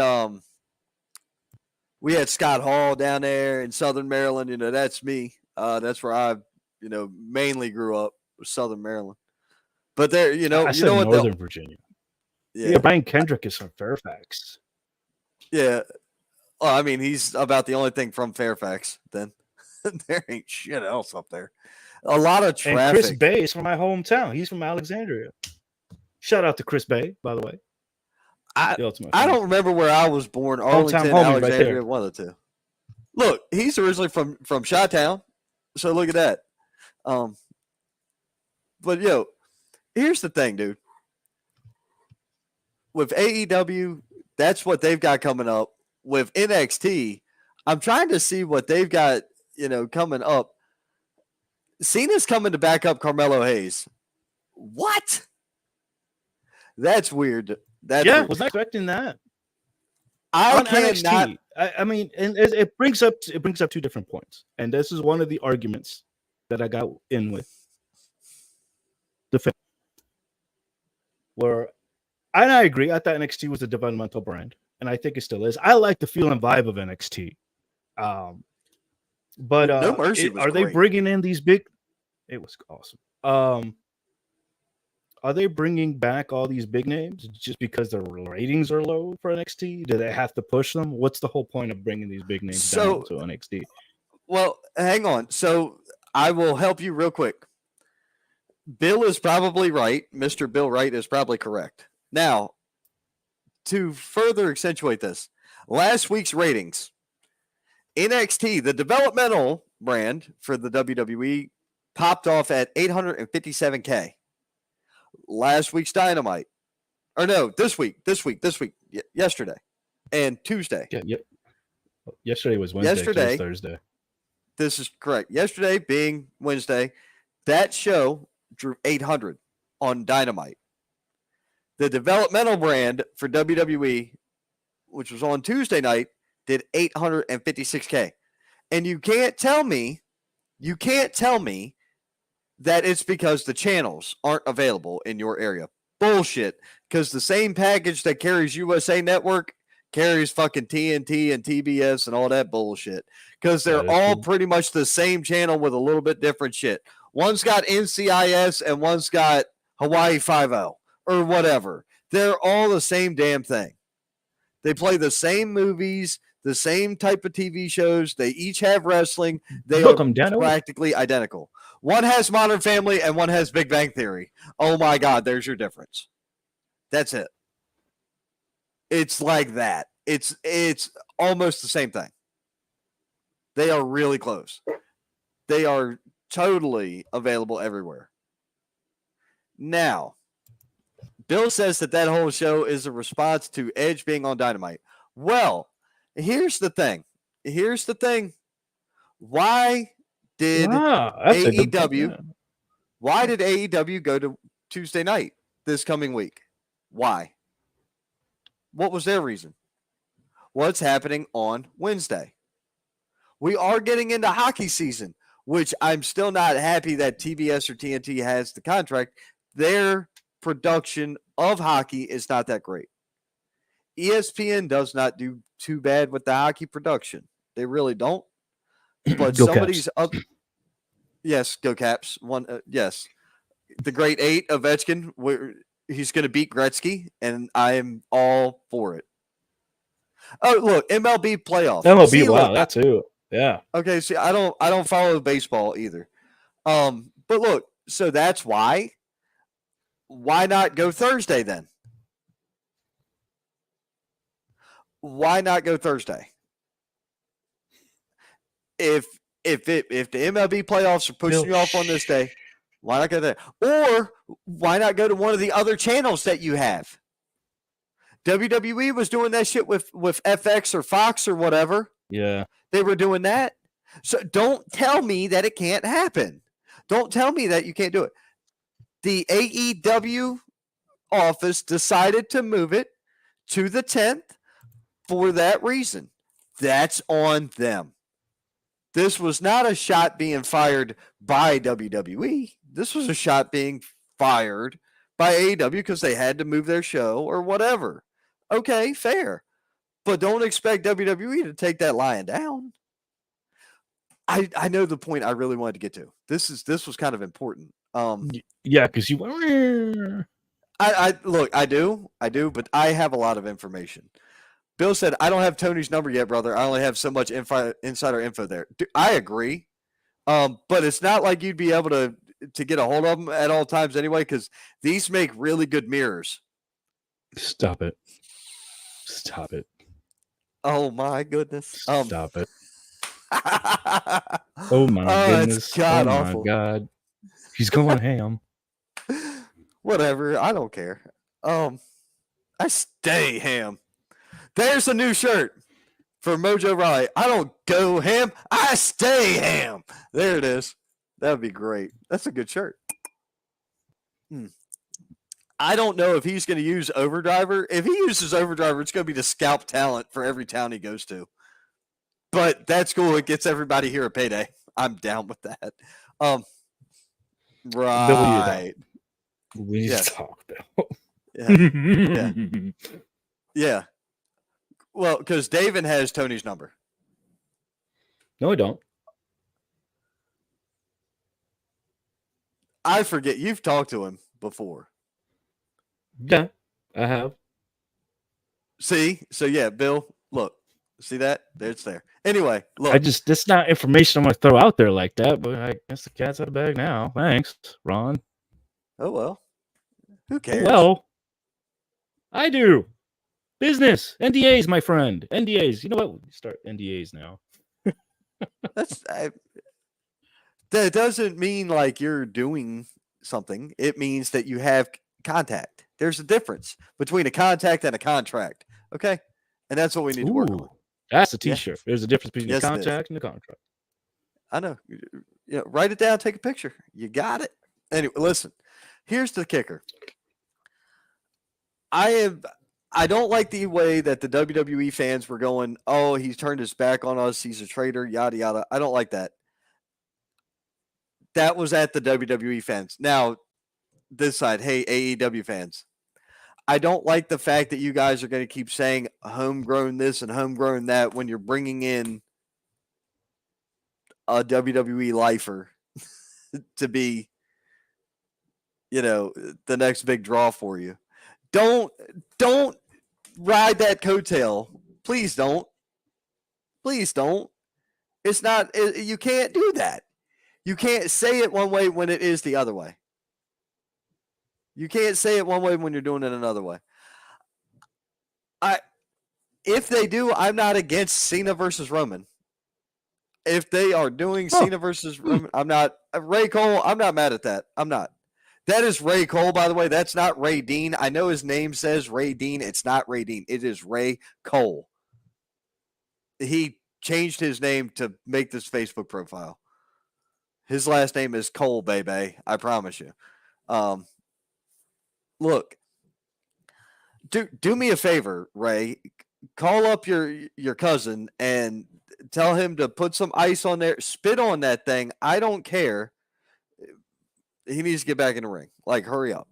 we had Scott Hall down there in Southern Maryland. That's me. That's where I mainly grew up, was Southern Maryland. But there, I said what Northern Virginia. Yeah, Brian Kendrick is from Fairfax. Yeah. Well, I mean, he's about the only thing from Fairfax. Then there ain't shit else up there. A lot of traffic. And Chris Bay is from my hometown. He's from Alexandria. Shout out to Chris Bay, by the way. I don't remember where I was born. Arlington, Alexandria, right, one of the two. Look, he's originally from Chi-Town, so look at that. But here's the thing, dude. With AEW, that's what they've got coming up. With NXT, I'm trying to see what they've got, coming up. Cena's coming to back up Carmelo Hayes. What? That's weird. Weird. Was not expecting that. I cannot. I mean, and it brings up 2 different points, and this is one of the arguments that I got in with the film. Where, and I agree, I thought NXT was a developmental brand, and I think it still is. I like the feel and vibe of NXT. But No Mercy are they bringing in these big? It was awesome. Are they bringing back all these big names just because the ratings are low for NXT? Do they have to push them? What's the whole point of bringing these big names down to NXT? Well, hang on. So I will help you real quick. Bill is probably right. Mr. Bill Wright is probably correct. Now, to further accentuate this, last week's ratings, NXT, the developmental brand for the WWE, popped off at 857K. Last week's Dynamite, or no, this week, yesterday and Tuesday. Yeah. Yesterday was Wednesday. Yesterday, Thursday. This is correct. Yesterday being Wednesday, that show drew 800 on Dynamite. The developmental brand for WWE, which was on Tuesday night, did 856K. And you can't tell me that it's because the channels aren't available in your area. Bullshit. Because the same package that carries USA Network carries fucking TNT and TBS and all that bullshit. Because they're all pretty much the same channel with a little bit different shit. One's got NCIS and one's got Hawaii 5-0 or whatever. They're all the same damn thing. They play the same movies, the same type of TV shows. They each have wrestling. They are practically identical. One has Modern Family and one has Big Bang Theory. Oh my God, there's your difference. That's it. It's like that. It's almost the same thing. They are really close. They are totally available everywhere. Now, Bill says that whole show is a response to Edge being on Dynamite. Well, here's the thing. Why did AEW go to Tuesday night this coming week? Why? What was their reason? What's happening on Wednesday? We are getting into hockey season, which I'm still not happy that TBS or TNT has the contract. Their production of hockey is not that great. ESPN does not do too bad with the hockey production. They really don't. But somebody's up. Yes, go Caps. Yes. The great 8 of Ovechkin, he's going to beat Gretzky, and I am all for it. Oh, look, MLB playoffs. Wow, that too. Yeah. Okay, see, I don't follow baseball either. But look, so that's why. Why not go Thursday then? Why not go Thursday? If the MLB playoffs are pushing you off on this day, why not go there? Or why not go to one of the other channels that you have? WWE was doing that shit with FX or Fox or whatever. Yeah. They were doing that. So don't tell me that it can't happen. Don't tell me that you can't do it. The AEW office decided to move it to the 10th for that reason. That's on them. This was not a shot being fired by WWE. This was a shot being fired by AEW because they had to move their show or whatever. Okay, fair. But don't expect WWE to take that lying down. I know the point I really wanted to get to. This was kind of important. Yeah, because you. I look, I do, but I have a lot of information. Bill said, I don't have Tony's number yet, brother. I only have so much insider info there. I agree. But it's not like you'd be able to get a hold of them at all times anyway, because these make really good mirrors. Stop it. Stop it. Oh my goodness. Stop it. Oh my goodness. God oh awful. My God. He's going ham. Whatever. I don't care. I stay ham. There's a new shirt for Mojo Riley. I don't go ham. I stay ham. There it is. That would be great. That's a good shirt. I don't know if he's going to use Overdriver. If he uses Overdriver, it's going to be to scalp talent for every town he goes to. But that's cool. It gets everybody here a payday. I'm down with that. Right. We need to talk, Bill. Yeah. Yeah. Well, because David has Tony's number. No, I don't. I forget. You've talked to him before. Yeah, I have. See? So, yeah, Bill, look. See that? It's there. Anyway, look. That's not information I'm going to throw out there like that, but I guess the cat's out of the bag now. Thanks, Ron. Oh, well. Who cares? Well, I do. Business. NDAs, my friend. NDAs. You know what? We start NDAs now. That doesn't mean like you're doing something. It means that you have contact. There's a difference between a contact and a contract. Okay? And that's what we need to work on. That's a t-shirt. Yeah. There's a difference between a contact and a contract. I know. Write it down, take a picture. You got it. Anyway, listen. Here's the kicker. I don't like the way that the WWE fans were going, oh, he's turned his back on us. He's a traitor, yada, yada. I don't like that. That was at the WWE fans. Now, this side, hey, AEW fans. I don't like the fact that you guys are going to keep saying homegrown this and homegrown that when you're bringing in a WWE lifer to be, the next big draw for you. Don't ride that coattail. Please don't. Please don't. It's not, you can't do that. You can't say it one way when it is the other way. You can't say it one way when you're doing it another way. If they do, I'm not against Cena versus Roman. If they are doing Cena versus Roman, I'm not. Ray Cole, I'm not mad at that. I'm not. That is Ray Cole, by the way. That's not Ray Dean. I know his name says Ray Dean. It's not Ray Dean. It is Ray Cole. He changed his name to make this Facebook profile. His last name is Cole, baby. I promise you. Look, do me a favor, Ray. Call up your cousin and tell him to put some ice on there. Spit on that thing. I don't care. He needs to get back in the ring. Like, hurry up.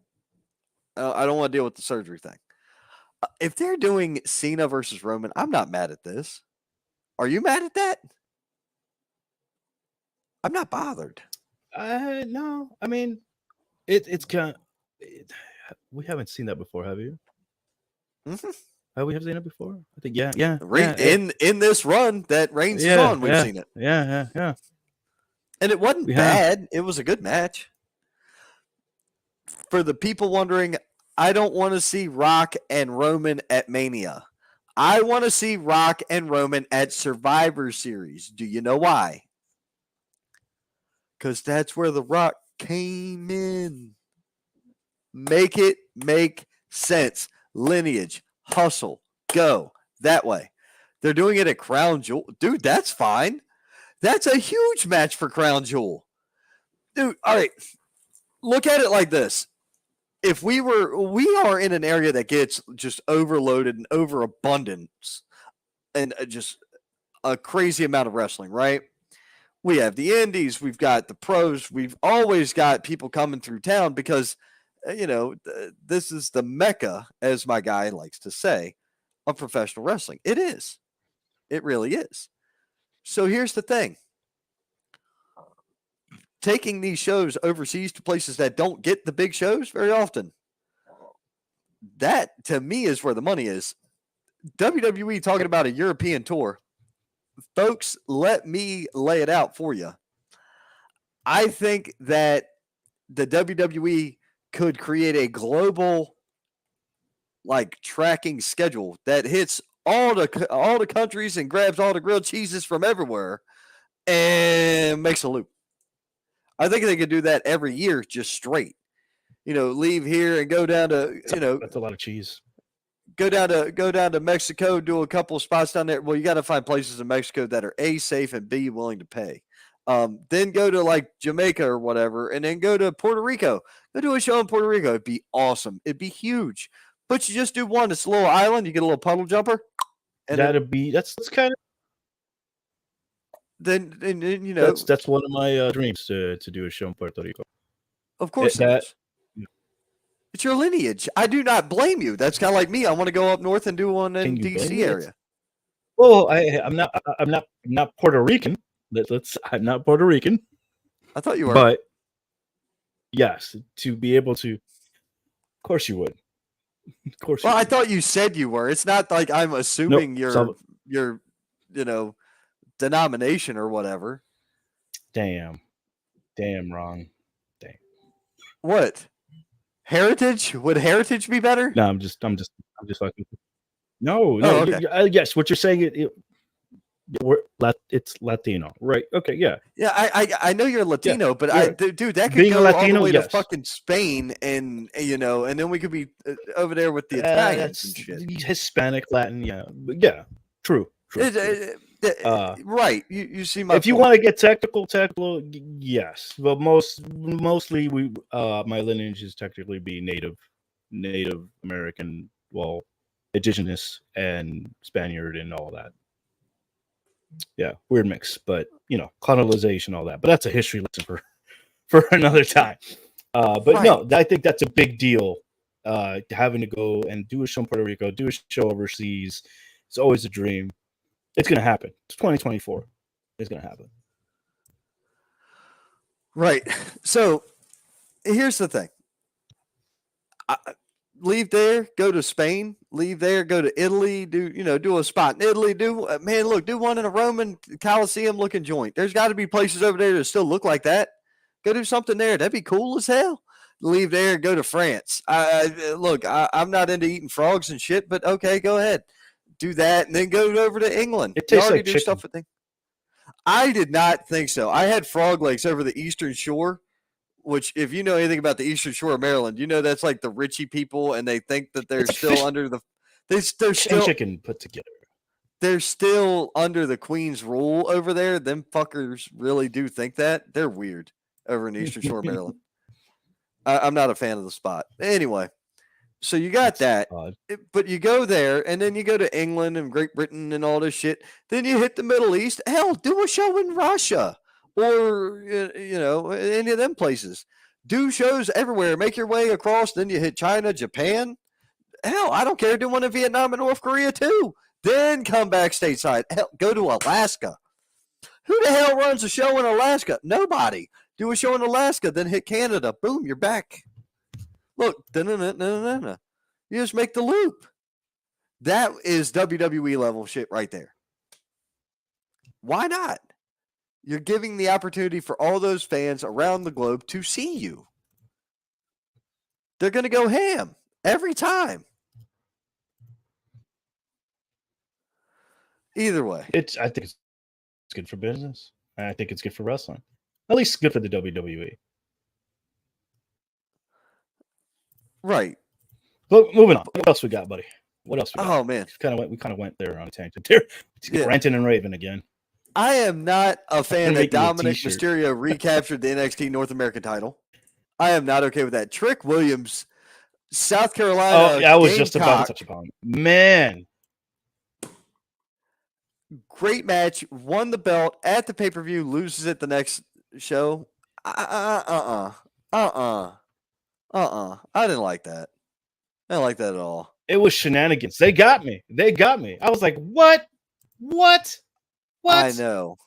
I don't want to deal with the surgery thing. If they're doing Cena versus Roman, I'm not mad at this. Are you mad at that? I'm not bothered. No. I mean, it's kind of... we haven't seen that before, have you? Mm-hmm. Have we seen it before? I think, yeah. In this run that Reigns is on, we've seen it. Yeah. And it wasn't bad. It was a good match. For the people wondering, I don't want to see Rock and Roman at Mania. I want to see Rock and Roman at Survivor Series. Do you know why? Because that's where The Rock came in. Make it make sense. Lineage, hustle, go that way. They're doing it at Crown Jewel. Dude, that's fine. That's a huge match for Crown Jewel. Dude, all right. Look at it like this. If we are in an area that gets just overloaded and overabundance and just a crazy amount of wrestling, right? We have the indies, we've got the pros, we've always got people coming through town because, this is the mecca, as my guy likes to say, of professional wrestling. It is. It really is. So here's the thing. taking these shows overseas to places that don't get the big shows very often. That, to me, is where the money is. WWE talking about a European tour. Folks, let me lay it out for you. I think that the WWE could create a global tracking schedule that hits all the countries and grabs all the grilled cheeses from everywhere and makes a loop. I think they could do that every year just straight. Leave here and go down to, that's a lot of cheese. Go down to Mexico, do a couple of spots down there. Well, you got to find places in Mexico that are A, safe, and B, willing to pay. Then go to Jamaica or whatever, and then go to Puerto Rico. Go do a show in Puerto Rico. It'd be awesome. It'd be huge. But you just do one. It's a little island. You get a little puddle jumper. And that's kind of. Then that's one of my dreams to do a show in Puerto Rico. Of course, it's your lineage. I do not blame you. That's kind of like me. I want to go up north and do one in DC area. Well, I'm not Puerto Rican. I'm not Puerto Rican. I thought you were. But yes, to be able to, of course you would. Of course. Well, I thought you said you were. It's not like I'm assuming your denomination or whatever. Damn, wrong. Damn. What? Heritage? Would heritage be better? No, I'm just like. No. Okay. Yes, what you're saying it's Latino, right? Okay, yeah. Yeah, I know you're Latino, but dude, that could being go Latino, all the way to fucking Spain, and and then we could be over there with the Italians and shit. Hispanic, Latin, yeah, true. Right. You see my. If you want to get technical, yes, but mostly we my lineage is technically be Native American, well, indigenous and Spaniard and all that. Yeah, weird mix, but colonization, all that. But that's a history lesson for another time. But right. No, I think that's a big deal. Having to go and do a show in Puerto Rico, do a show overseas, it's always a dream. It's going to happen. It's 2024. It's going to happen. Right. So here's the thing. Leave there, go to Spain. Leave there, go to Italy. Do a spot in Italy. Do one in a Roman Colosseum looking joint. There's got to be places over there that still look like that. Go do something there. That'd be cool as hell. Leave there and go to France. I'm not into eating frogs and shit, but okay, go ahead. Do that and then go over to England. It tastes like chicken. Stuff with things. I did not think so. I had frog legs over the Eastern Shore, which, if you know anything about the Eastern Shore of Maryland, that's like the Richie people, and they think that they're still under the. They're still chicken put together. They're still under the Queen's rule over there. Them fuckers really do think that. They're weird over in the Eastern Shore of Maryland. I'm not a fan of the spot. Anyway. So you got that, but you go there, and then you go to England and Great Britain and all this shit. Then you hit the Middle East. Hell, do a show in Russia or, any of them places. Do shows everywhere. Make your way across. Then you hit China, Japan. Hell, I don't care. Do one in Vietnam and North Korea too. Then come back stateside. Hell, go to Alaska. Who the hell runs a show in Alaska? Nobody. Do a show in Alaska, then hit Canada. Boom, you're back. Look, you just make the loop. That is WWE level shit right there. Why not? You're giving the opportunity for all those fans around the globe to see you. They're going to go ham every time. Either way. I think it's good for business. I think it's good for wrestling. At least it's good for the WWE. Right. But moving on. What else we got, buddy? What else we got? Oh, man. We kind of went there on a tangent there. Ranting and raving again. I am not a fan that Dominic Mysterio recaptured the NXT North American title. I am not okay with that. Trick Williams, South Carolina. Oh, I was just about to touch upon it. Man. Great match. Won the belt at the pay-per-view. Loses it the next show. I didn't like that. I didn't like that at all. It was shenanigans. They got me. I was like, what? I know.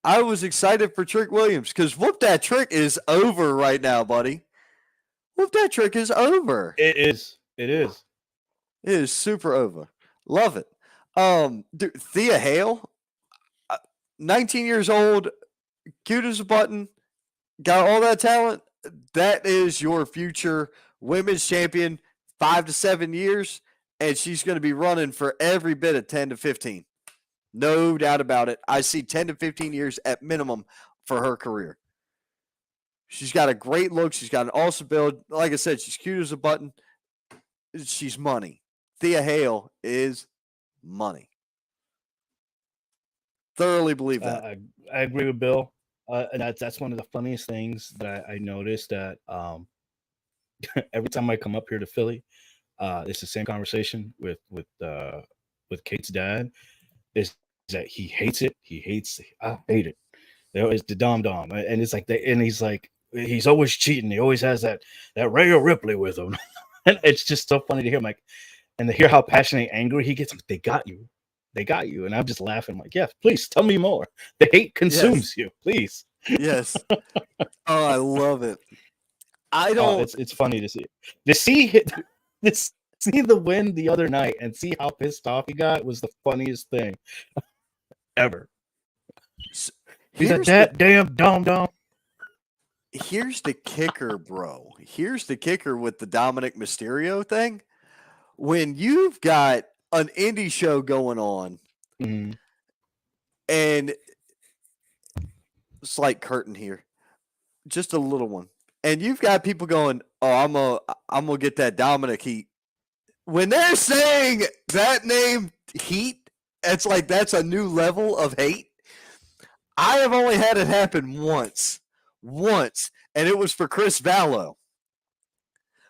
I was excited for Trick Williams because Whoop That Trick is over right now, buddy. Whoop That Trick is over. It is. It is. It is super over. Love it. Dude, Thea Hale, 19 years old, cute as a button, got all that talent. That is your future women's champion, 5 to 7 years, and she's going to be running for every bit of 10 to 15. No doubt about it. I see 10 to 15 years at minimum for her career. She's got a great look. She's got an awesome build. Like I said, she's cute as a button. She's money. Thea Hale is money. Thoroughly believe that. I agree with Bill. And that's one of the funniest things that I noticed that every time I come up here to Philly, it's the same conversation with Kate's dad. Is that he hates it? I hate it. It's the dom, and it's like and he's like he's always cheating. He always has that Rhea Ripley with him, and it's just so funny to hear him and to hear how passionate and angry he gets. They got you, and I'm just laughing. I'm like, yeah, please tell me more. The hate consumes you, please. Yes. Oh, I love it. I don't. It's funny to see the win the other night and see how pissed off he got was the funniest thing ever. He's like, that damn dom. Here's the kicker, bro. Here's the kicker with the Dominic Mysterio thing. When you've got an indie show going on, and slight curtain here, just a little one, and you've got people going, "Oh, I'm gonna get that Dominic heat." When they're saying that name, heat, it's like that's a new level of hate. I have only had it happen once, and it was for Chris Vallow.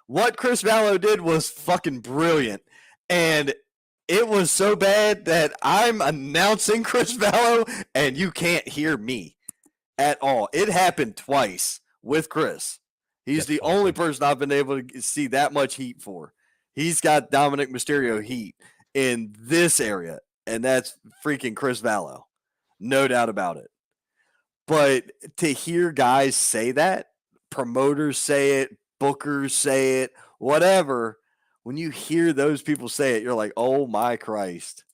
What Chris Vallow did was fucking brilliant, and it was so bad that I'm announcing Chris Vallow, and you can't hear me at all. It happened twice with Chris. He's the only person I've been able to see that much heat for. He's got Dominic Mysterio heat in this area, and that's freaking Chris Vallow. No doubt about it. But to hear guys say that, promoters say it, bookers say it, whatever, when you hear those people say it, you're like, oh my Christ.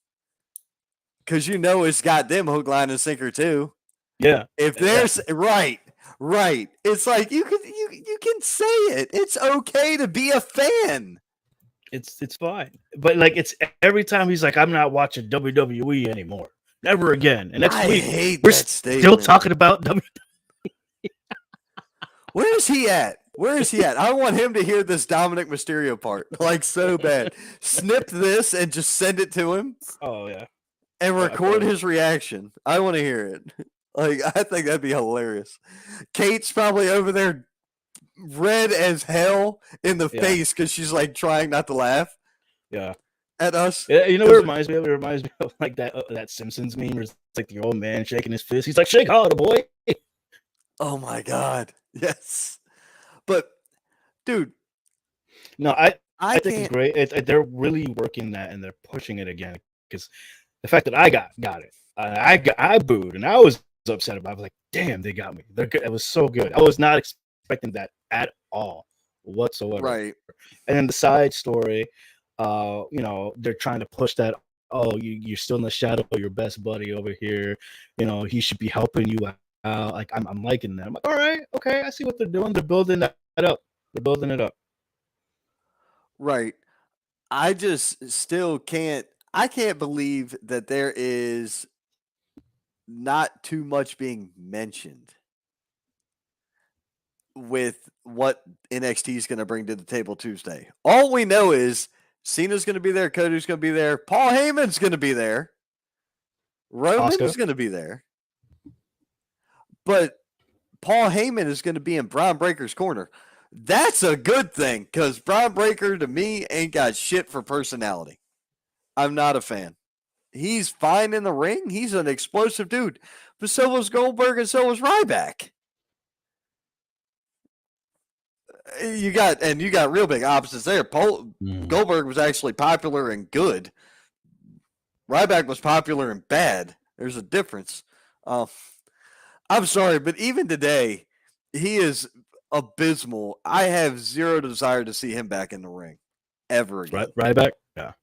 Because you know it's got them hook, line, and sinker too. Yeah. If there's right. It's like you can say it. It's okay to be a fan. It's fine. But like it's every time he's like, I'm not watching WWE anymore. Never again. And next week we're still talking about WWE. Where is he at? I want him to hear this Dominic Mysterio part, like so bad. Snip this and just send it to him. Oh yeah. And record his reaction. I want to hear it. Like, I think that'd be hilarious. Kate's probably over there red as hell in the face because she's like trying not to laugh. Yeah. At us. Yeah, you know what it reminds me of? It reminds me of like that Simpsons meme where it's like the old man shaking his fist. He's like, shake harder, boy. Oh my God. Yes. But dude. No, I think it's great. They're really working that and they're pushing it again. Because the fact that I got it. I booed and I was upset about it. I was like, damn, they got me. They're good. It was so good. I was not expecting that at all whatsoever. Right. And then the side story, they're trying to push that, you're still in the shadow of your best buddy over here. He should be helping you out. Like I'm liking that. I'm like, all right, okay, I see what they're doing. They're building that up. They're building it up. Right. I just still can't believe that there is not too much being mentioned with what NXT is going to bring to the table Tuesday. All we know is Cena's going to be there, Cody's going to be there, Paul Heyman's going to be there, Roman's going to be there. But Paul Heyman is going to be in Braun Breaker's corner. That's a good thing because Braun Breaker, to me, ain't got shit for personality. I'm not a fan. He's fine in the ring. He's an explosive dude. But so was Goldberg and so was Ryback. You got real big opposites there. Goldberg was actually popular and good. Ryback was popular and bad. There's a difference. I'm sorry, but even today, he is abysmal. I have zero desire to see him back in the ring ever again. Right back? Yeah.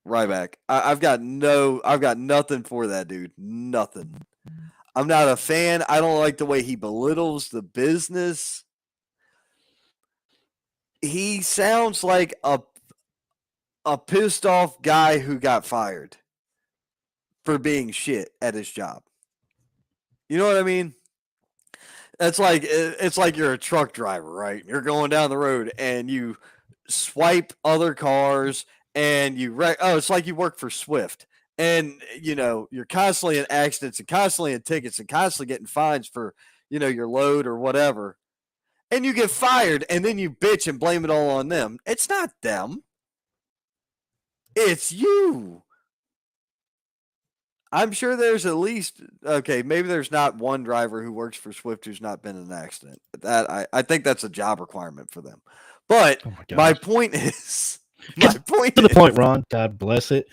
Ryback. I've got nothing for that dude. Nothing. I'm not a fan. I don't like the way he belittles the business. He sounds like a pissed off guy who got fired for being shit at his job. You know what I mean? It's like you're a truck driver, right? You're going down the road and you swipe other cars and you it's like you work for Swift. And you're constantly in accidents and constantly in tickets and constantly getting fines for, your load or whatever. And you get fired and then you bitch and blame it all on them. It's not them. It's you. I'm sure there's at least, maybe there's not one driver who works for Swift who's not been in an accident. I think that's a job requirement for them. But my point is, to the point, Ron. God bless it.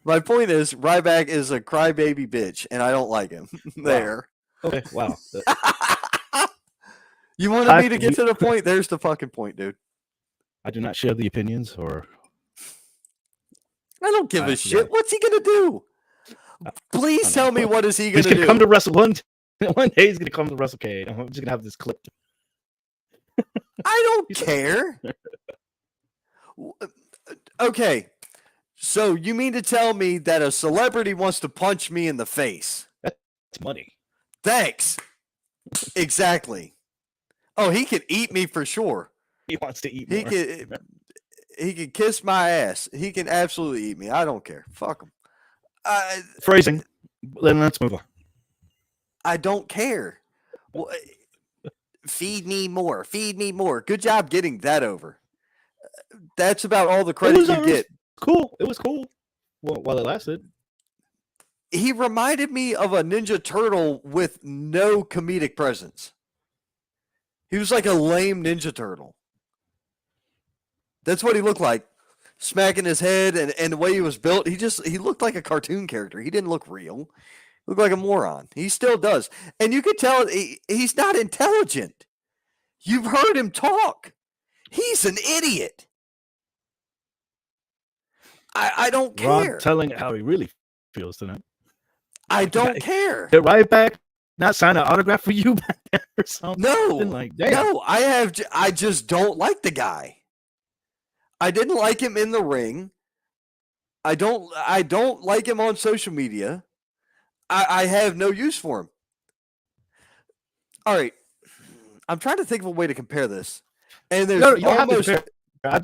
My point is, Ryback is a crybaby bitch, and I don't like him. There. Wow. Okay. Wow. You wanted me to get to the point? There's the fucking point, dude. I do not share the opinions, or I don't give a shit. What's he gonna do? Please tell me what is he gonna do? He's gonna come to Wrestle one day. He's gonna come to WrestleCade. I'm just gonna have this clip. I don't care. Okay, so you mean to tell me that a celebrity wants to punch me in the face? That's money. Thanks. Exactly. Oh, he can eat me for sure. He wants to eat more. He can kiss my ass. He can absolutely eat me. I don't care. Fuck him. Phrasing. Then let's move on. I don't care. Well, feed me more. Feed me more. Good job getting that over. That's about all the credit you get. Cool. It was cool while it lasted. He reminded me of a Ninja Turtle with no comedic presence. He was like a lame Ninja Turtle. That's what he looked like. Smacking his head and the way he was built, he looked like a cartoon character. He didn't look real. He looked like a moron. He still does. And you could tell he's not intelligent. You've heard him talk. He's an idiot. I don't care. Ron telling how he really feels tonight. I don't care. Get right back. Not sign an autograph for you back there or something. No, I just don't like the guy. I didn't like him in the ring. I don't like him on social media. I have no use for him. All right. I'm trying to think of a way to compare this. And there's I'm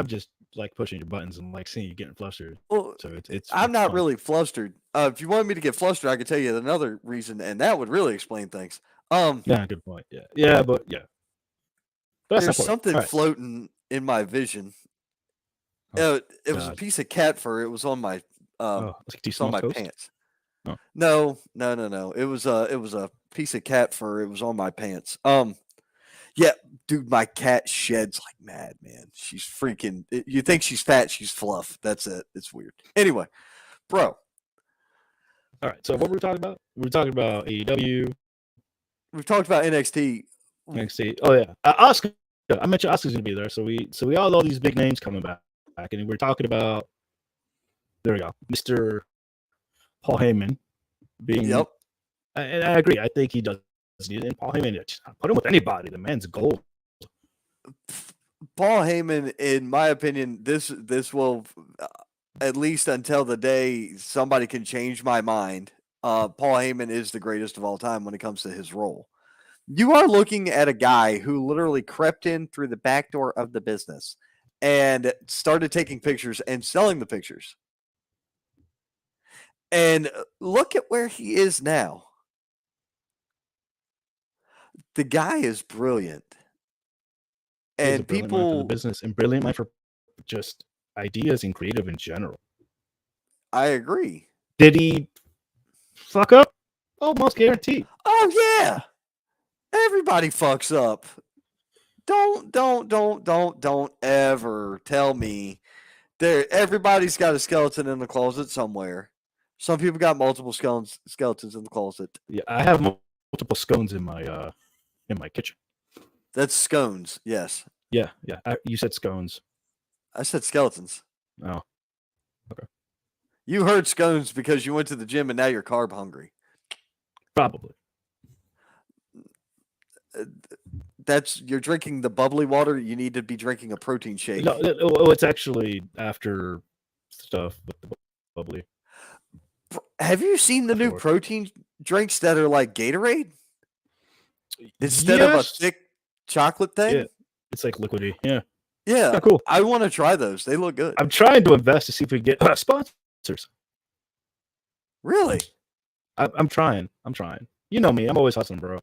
just like pushing your buttons and like seeing you getting flustered. Well, so it's I'm not really flustered. If you wanted me to get flustered, I could tell you another reason, and that would really explain things. Yeah, good point. Yeah. But there's something floating in my vision. It was a piece of cat fur. It was on my pants. Oh. No. It was a piece of cat fur. It was on my pants. Yeah, dude, my cat sheds like mad, man. She's freaking. You think she's fat? She's fluff. That's it. It's weird. Anyway, bro. All right. So what were we talking about? We were talking about AEW. We've talked about NXT. NXT. Oh yeah, Oscar. I mentioned Oscar's gonna be there. So we all these big names coming back, and we're talking about. There we go, Mr. Paul Heyman being. Yep. And I agree. I think he does need it. And Paul Heyman, put him with anybody. The man's gold. Paul Heyman, in my opinion, this will, at least until the day somebody can change my mind, Paul Heyman is the greatest of all time when it comes to his role. You are looking at a guy who literally crept in through the back door of the business and started taking pictures and selling the pictures. And look at where he is now. The guy is brilliant. And people for the business and brilliant mind for just ideas and creative in general. I agree. Did he fuck up? Almost guaranteed. Oh yeah. Everybody fucks up. Don't ever tell me everybody's got a skeleton in the closet somewhere. Some people got multiple skeletons in the closet. Yeah, I have multiple scones in my kitchen. That's scones. Yes. Yeah. You said scones. I said skeletons. Oh, okay. You heard scones because you went to the gym and now you're carb hungry. Probably. You're drinking the bubbly water. You need to be drinking a protein shake. No, it's actually after stuff with the bubbly. Have you seen the new protein drinks that are like Gatorade? Instead of a thick chocolate thing? Yeah, it's like liquidy. Yeah. Yeah. Cool. I want to try those. They look good. I'm trying to invest to see if we get sponsors. Really? I'm trying. You know me. I'm always hustling, bro.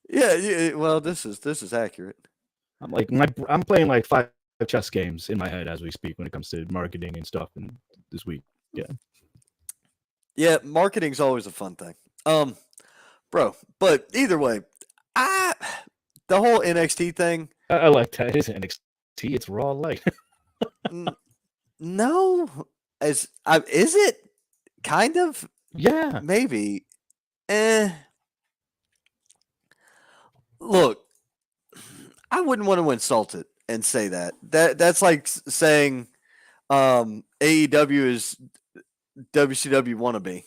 Yeah. Well, this is accurate. I'm playing like 5 chess games in my head as we speak when it comes to marketing and stuff. And this week, yeah, marketing's always a fun thing, bro. But either way, the whole NXT thing. I like that. It isn't NXT. It's Raw Light. No, is it kind of? Yeah, maybe. Look, I wouldn't want to insult it and say that's like saying AEW is WCW wannabe.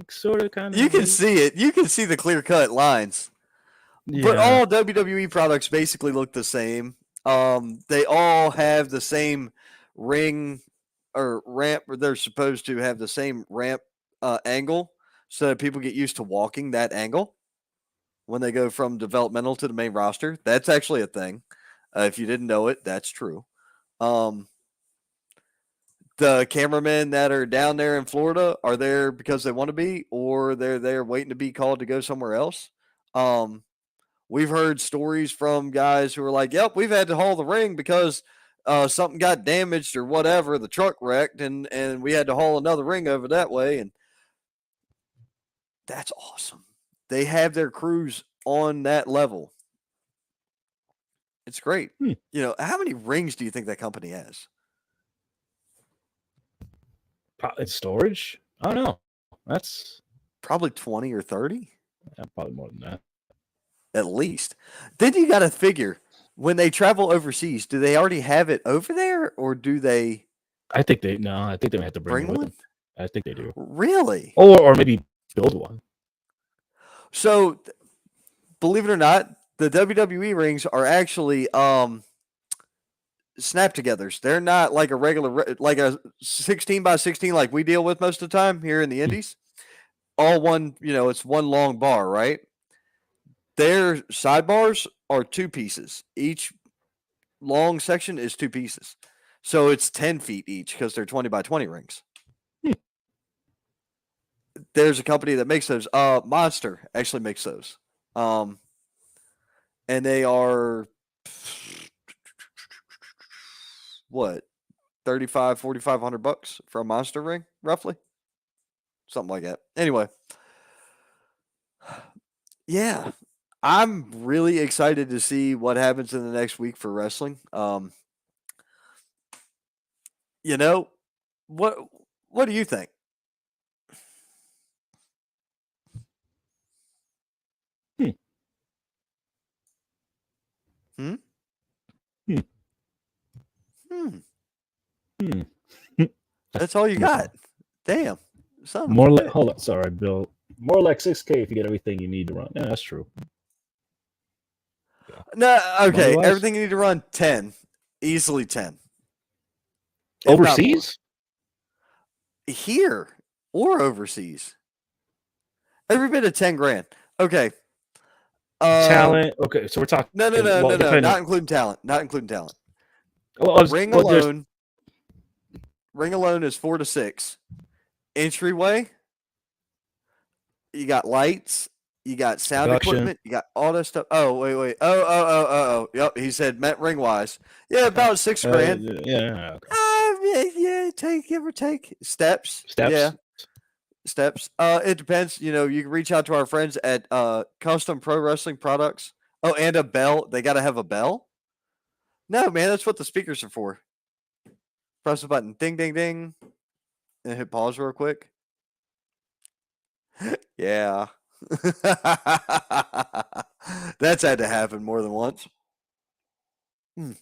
Sort of, kind of. You can see it. You can see the clear-cut lines. Yeah. But all WWE products basically look the same. They all have the same ring or ramp, or they're supposed to have the same ramp angle so that people get used to walking that angle when they go from developmental to the main roster. That's actually a thing. If you didn't know it, that's true. The cameramen that are down there in Florida are there because they want to be, or they're there waiting to be called to go somewhere else. We've heard stories from guys who are like, yep, we've had to haul the ring because something got damaged or whatever. The truck wrecked and we had to haul another ring over that way. And that's awesome. They have their crews on that level. It's great. You know, how many rings do you think that company has? It's storage? I don't know. That's probably 20 or 30. Yeah, probably more than that. At least. Then you got to figure, when they travel overseas, do they already have it over there or do they? I think they have to bring one. Them. I think they do. Really? Or maybe build one. So, believe it or not, the WWE rings are actually snap togethers. They're not like a regular, like a 16 by 16 like we deal with most of the time here in the Indies. All one, it's one long bar, right? Their sidebars are 2 pieces. Each long section is 2 pieces. So it's 10 feet each because they're 20 by 20 rings. There's a company that makes those. Monster actually makes those. And they are what? $4,500 for a monster ring, roughly. Something like that. Anyway. Yeah. I'm really excited to see what happens in the next week for wrestling. What do you think? That's all you got. Damn. Hold on. Sorry, Bill. More like 6K if you get everything you need to run. Yeah, that's true. Yeah. No, okay. Everything you need to run 10. Easily 10. Overseas? Here or overseas. Every bit of 10 grand. Okay. Talent. Okay, so we're talking. No. Not including talent. Ring alone is 4 to 6. Entryway. You got lights. You got sound equipment. You got all that stuff. Oh, wait. Oh. Yep. He said met ring wise. Yeah, about $6 grand. Yeah. Okay. Give or take. Steps. Yeah. Steps. It depends. You can reach out to our friends at Custom Pro Wrestling Products. Oh, and a bell. They got to have a bell? No, man. That's what the speakers are for. Press the button. Ding, ding, ding. And hit pause real quick. Yeah. That's had to happen more than once. Man,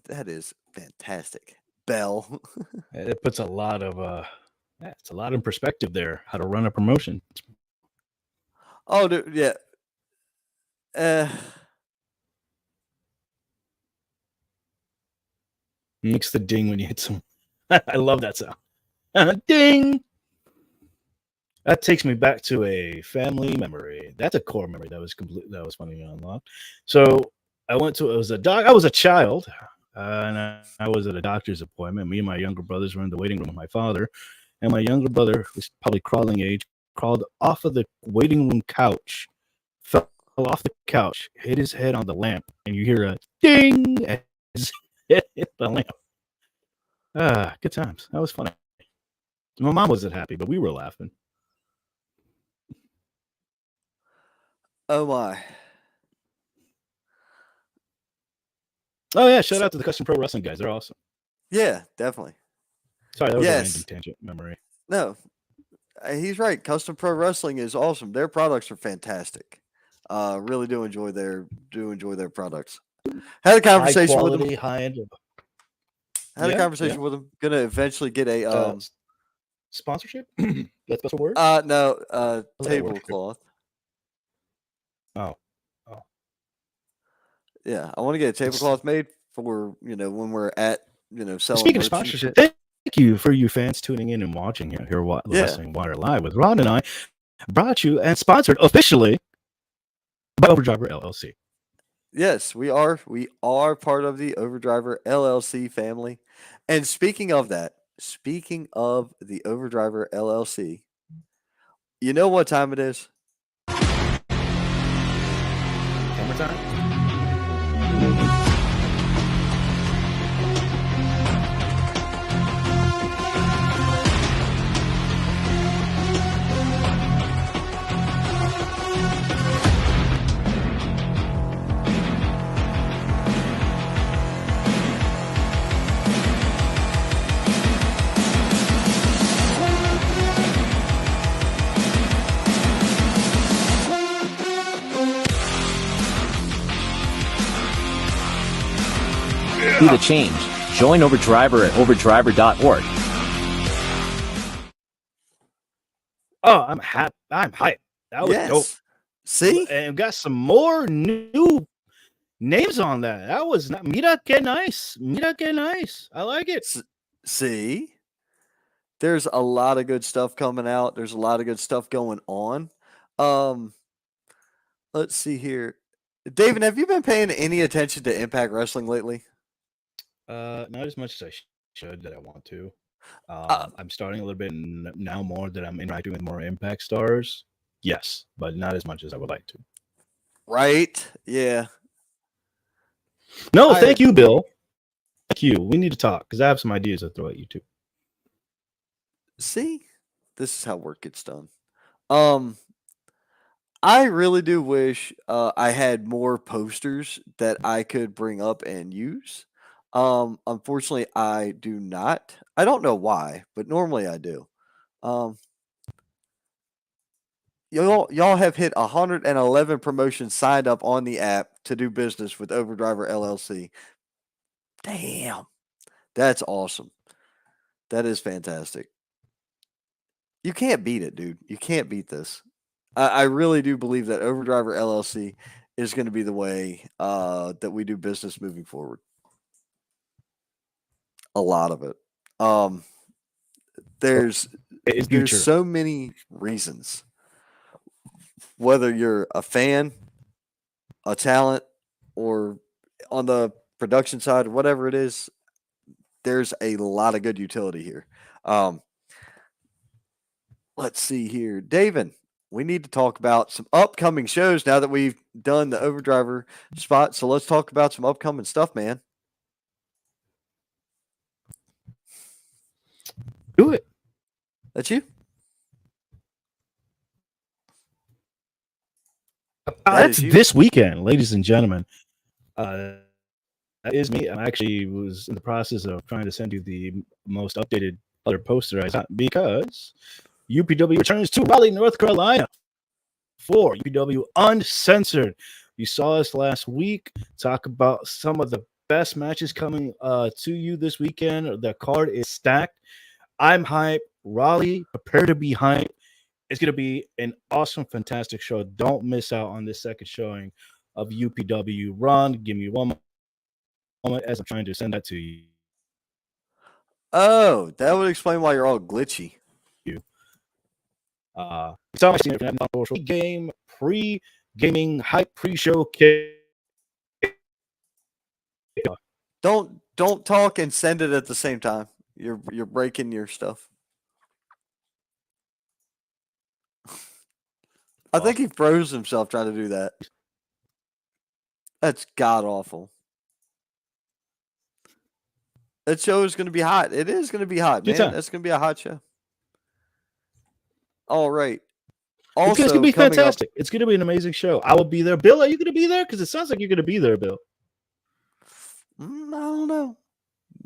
that is fantastic. Bell. It puts a lot of it's a lot in perspective there. How to run a promotion. Oh, dude, yeah. Makes the ding when you hit some. I love that sound. Ding. That takes me back to a family memory. That's a core memory that was complete. That was funny to unlock. So I went to. It was a doc. I was a child, and I was at a doctor's appointment. Me and my younger brothers were in the waiting room with my father, and my younger brother, who's probably crawling age, crawled off of the waiting room couch, fell off the couch, hit his head on the lamp, and you hear a ding as it hit the lamp. Good times. That was funny. My mom wasn't happy, but we were laughing. Oh my. Oh yeah, shout out to the Custom Pro Wrestling guys. They're awesome. Yeah, definitely. Sorry, that was a random tangent memory. No, he's right. Custom Pro Wrestling is awesome. Their products are fantastic. Really do enjoy their products. Had a conversation with them. High end. Had a conversation with them. Gonna eventually get a sponsorship. That's the word. No, tablecloth. Oh. Yeah, I want to get a tablecloth made for when we're at selling. Speaking of sponsorship, thank you for you fans tuning in and watching here. Wrestling Wire Live with Ron and I, brought you and sponsored officially by Overdriver LLC. Yes, we are. We are part of the Overdriver LLC family. And speaking of the Overdriver LLC, you know what time it is? Hammer time. Be the change. Join Overdriver at overdriver.org. Oh, I'm happy. I'm hyped. That was dope. See? And got some more new names on that. That was not Mira que nice. Mira que nice. I like it. See? There's a lot of good stuff coming out. There's a lot of good stuff going on. Let's see here. David, have you been paying any attention to Impact Wrestling lately? Not as much as I should that I want to. I'm starting a little bit now more that I'm interacting with more Impact stars. Yes, but not as much as I would like to. Right? Yeah. No, thank you, Bill. Thank you. We need to talk because I have some ideas to throw at you too. See? This is how work gets done. I really do wish I had more posters that I could bring up and use. Unfortunately, I do not. I don't know why, but normally I do. Y'all have hit 111 promotions signed up on the app to do business with Overdriver LLC. Damn. That's awesome. That is fantastic. You can't beat it, dude. You can't beat this. I really do believe that Overdriver LLC is going to be the way that we do business moving forward. A lot of it. There's so many reasons. Whether you're a fan, a talent, or on the production side, whatever it is, there's a lot of good utility here. Let's see here. David, we need to talk about some upcoming shows now that we've done the Overdriver spot. So let's talk about some upcoming stuff, man. Do it. That's you. That's this weekend, ladies and gentlemen. That is me. I actually was in the process of trying to send you the most updated other poster I got because UPW returns to Raleigh, North Carolina for UPW Uncensored. You saw us last week talk about some of the best matches coming to you this weekend. The card is stacked. I'm hyped. Raleigh, prepare to be hyped. It's going to be an awesome, fantastic show. Don't miss out on this second showing of UPW Run. Give me one moment as I'm trying to send that to you. Oh, that would explain why you're all glitchy. Game pre-gaming hype pre-show kick. Don't talk and send it at the same time. You're breaking your stuff. I think he froze himself trying to do that. That's god awful. That show is going to be hot. It is going to be hot, man. That's going to be a hot show. All right. Also, it's going to be fantastic. It's going to be an amazing show. I will be there. Bill, are you going to be there? Because it sounds like you're going to be there, Bill. I don't know.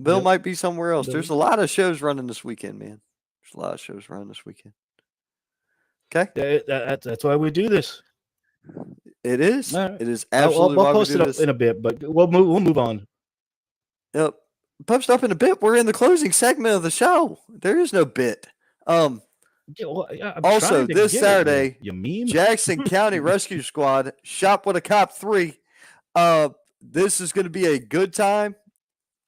Bill might be somewhere else. There's a lot of shows running this weekend, man. There's a lot of shows running this weekend. Okay. That's why we do this. It is. Right. It is absolutely we'll post it up in a bit, but we'll move on. Yep. Post up in a bit. We're in the closing segment of the show. There is no bit. Also, this Saturday, Jackson County Rescue Squad, Shop with a Cop 3. This is going to be a good time.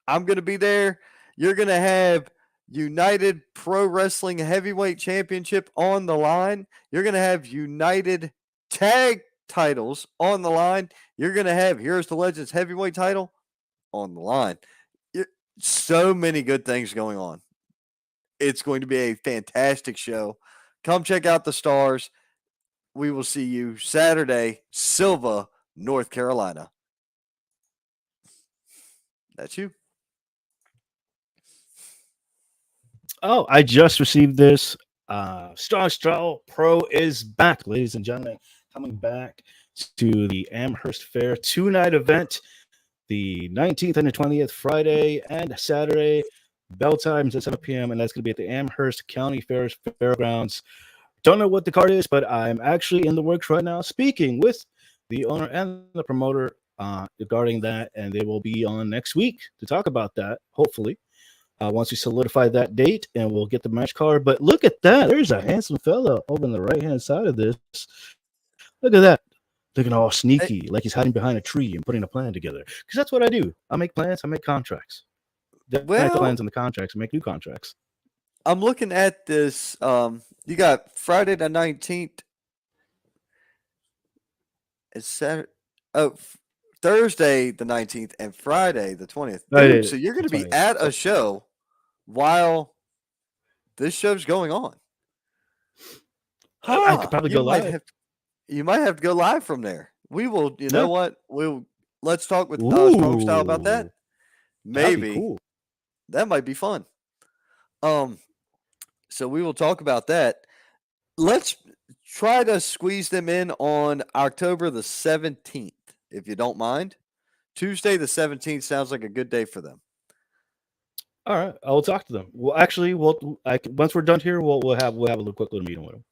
I'm going to be there. You're going to have United Pro Wrestling Heavyweight Championship on the line. You're going to have United Tag titles on the line. You're going to have Heroes to Legends Heavyweight title on the line. So many good things going on. It's going to be a fantastic show. Come check out the stars. We will see you Saturday, Silva, North Carolina. That's you. Oh, I just received this. Star Pro is back, ladies and gentlemen. Coming back to the Amherst Fair 2-night event, the 19th and the 20th, Friday and Saturday. Bell times at 7 p.m. and that's going to be at the Amherst County Fairgrounds. Don't know what the card is, but I'm actually in the works right now, speaking with the owner and the promoter regarding that, and they will be on next week to talk about that. Hopefully, once we solidify that date, and we'll get the match card. But look at that! There's a handsome fella over on the right-hand side of this. Look at that. Looking all sneaky, like he's hiding behind a tree and putting a plan together. Because that's what I do. I make plans. I make contracts. Well, plans on the contracts and make new contracts. I'm looking at this. You got Friday the 19th. It's Saturday. Oh, Thursday the 19th and Friday the 20th. Dude, so you're going to be at a show while this show's going on. I could probably go live. You might have to go live from there. We will. You know what? Let's talk with Smoke Style about that. Maybe cool. That might be fun. So we will talk about that. Let's try to squeeze them in on October the 17th, if you don't mind. Tuesday the 17th sounds like a good day for them. All right, I will talk to them. Well, actually, once we're done here, we'll have a quick little meeting with them.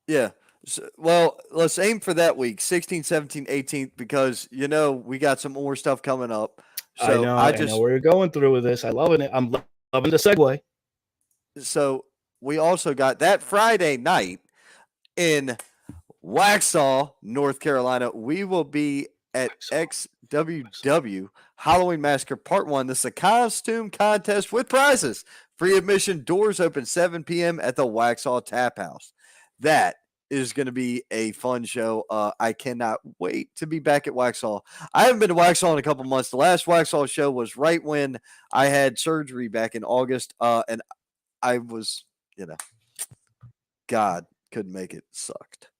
Yeah. So, well, let's aim for that week, 16th, 17th, 18th, because we got some more stuff coming up. So I know where you're going through with this. I'm loving it. I'm loving the segue. So we also got that Friday night in Waxhaw, North Carolina. We will be at XWW Halloween Massacre Part 1. This is a costume contest with prizes. Free admission. Doors open 7 p.m. at the Waxhaw Tap House. That is going to be a fun show. I cannot wait to be back at Waxhaw. I haven't been to Waxhaw in a couple months. The last Waxhaw show was right when I had surgery back in August, and I was, God, couldn't make it. Sucked.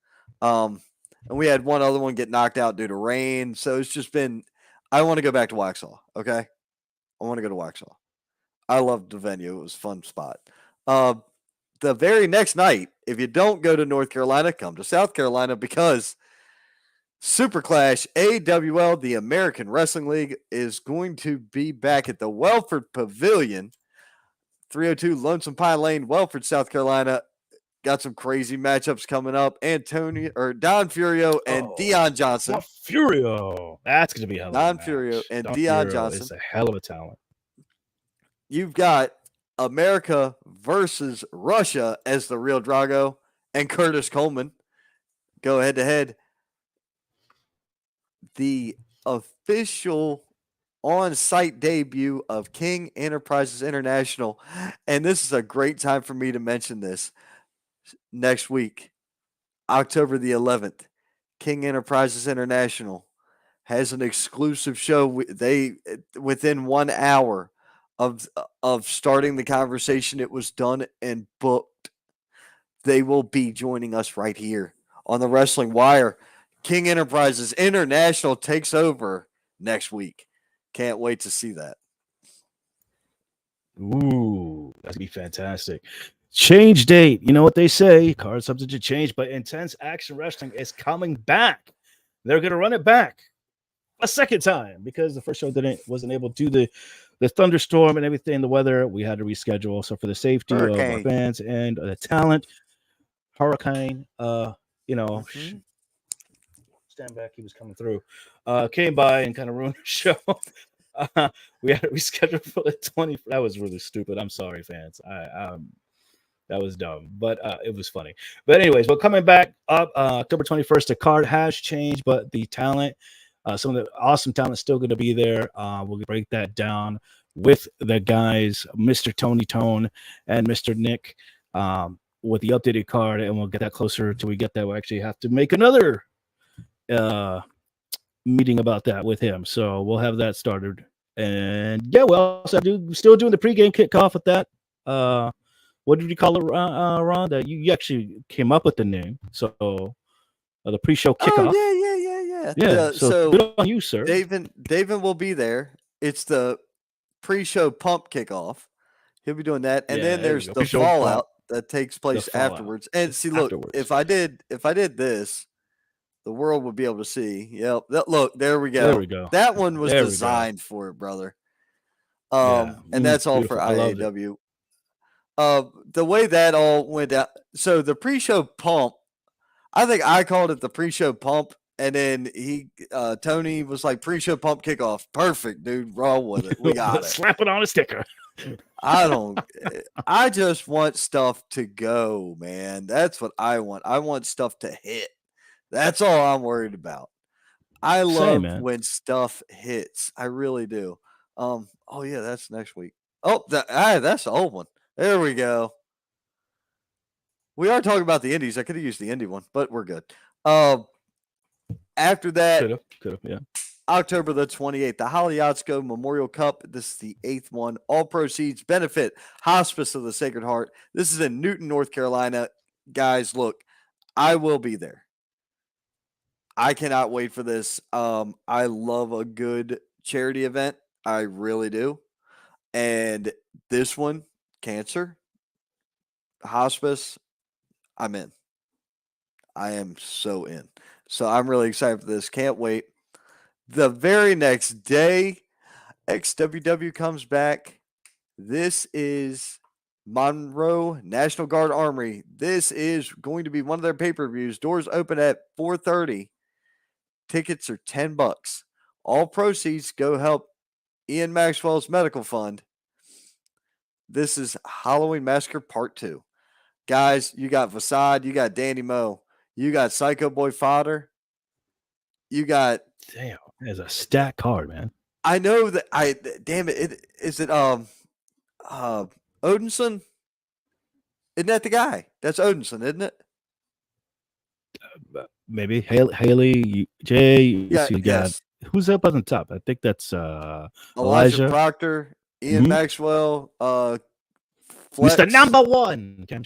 And we had one other one get knocked out due to rain. So it's just been, I want to go back to Waxhaw. Okay. I want to go to Waxhaw. I loved the venue. It was a fun spot. The very next night, if you don't go to North Carolina, come to South Carolina, because Super Clash AWL, the American Wrestling League, is going to be back at the Welford Pavilion 302 Lonesome Pine Lane, Welford, South Carolina. Got some crazy matchups coming up. Don Furio and Dion Johnson. Don Furio. That's going to be a hell of a match. Don Furio and Don Dion Furio Johnson is a hell of a talent. You've got America versus Russia as the Real Drago and Curtis Coleman go head to head. The official on-site debut of King Enterprises International. And this is a great time for me to mention this. Next week, October the 11th, King Enterprises International has an exclusive show. Within 1 hour of starting the conversation, it was done and booked. They will be joining us right here on the Wrestling Wire. King Enterprises International takes over next week. Can't wait to see that. Ooh, that's gonna be fantastic. Change date. You know what they say, card subject to change, but Intense Action Wrestling is coming back. They're gonna run it back a second time because the first show wasn't able to do the thunderstorm and everything, the weather. We had to reschedule. So for the safety of our fans and the talent, Hurricane, stand back, he was coming through, came by and kind of ruined the show. We had to reschedule for the 20th. That was really stupid. I'm sorry, fans. That was dumb, but it was funny. But anyways, we're coming back up October 21st. The card has changed, but the talent, some of the awesome talent is still going to be there. We'll break that down with the guys, Mr. Tony Tone and Mr. Nick, with the updated card, and we'll get that closer till we get that. We'll actually have to make another meeting about that with him. So we'll have that started. And yeah, we also still doing the pregame kickoff with that. What did you call it, Ron? That you actually came up with the name. So the pre-show kickoff. Oh, yeah. So good on you, sir. David will be there. It's the pre-show pump kickoff. He'll be doing that, and then there's the fallout that takes place afterwards. And see, look, if I did this, the world would be able to see. Yep. Look, there we go. There we go. That one was designed for it, brother. And that's all for IAW. The way that all went down. So the pre-show pump, I think I called it the pre-show pump, and then Tony was like, pre-show pump kickoff. Perfect, dude. Roll with it. We got it. Slap it on a sticker. I just want stuff to go, man. That's what I want. I want stuff to hit. That's all I'm worried about. I love when stuff hits. I really do. Oh yeah, that's next week. Oh, that's the old one. There we go. We are talking about the indies. I could have used the indie one, but we're good. After that, could have, yeah. October the 28th, the Haliotsko Memorial Cup. This is the 8th one. All proceeds benefit Hospice of the Sacred Heart. This is in Newton, North Carolina. Guys, look, I will be there. I cannot wait for this. I love a good charity event. I really do. And this one, cancer, hospice, I'm in. I am so in. So I'm really excited for this. Can't wait. The very next day, XWW comes back. This is Monroe National Guard Armory. This is going to be one of their pay-per-views. Doors open at 4:30. Tickets are $10. All proceeds go help Ian Maxwell's medical fund. This is Halloween Massacre Part 2. Guys, you got Facade, you got Danny Moe, you got Psycho Boy Fodder, you got... Damn, there's a stacked card, man. I know that is it Odinson? Isn't that the guy? That's Odinson, isn't it? Maybe Haley, Jay. Yeah, you got who's up on the top? I think that's Elijah Proctor, Ian Maxwell, Flex, Mr. Number One, Cam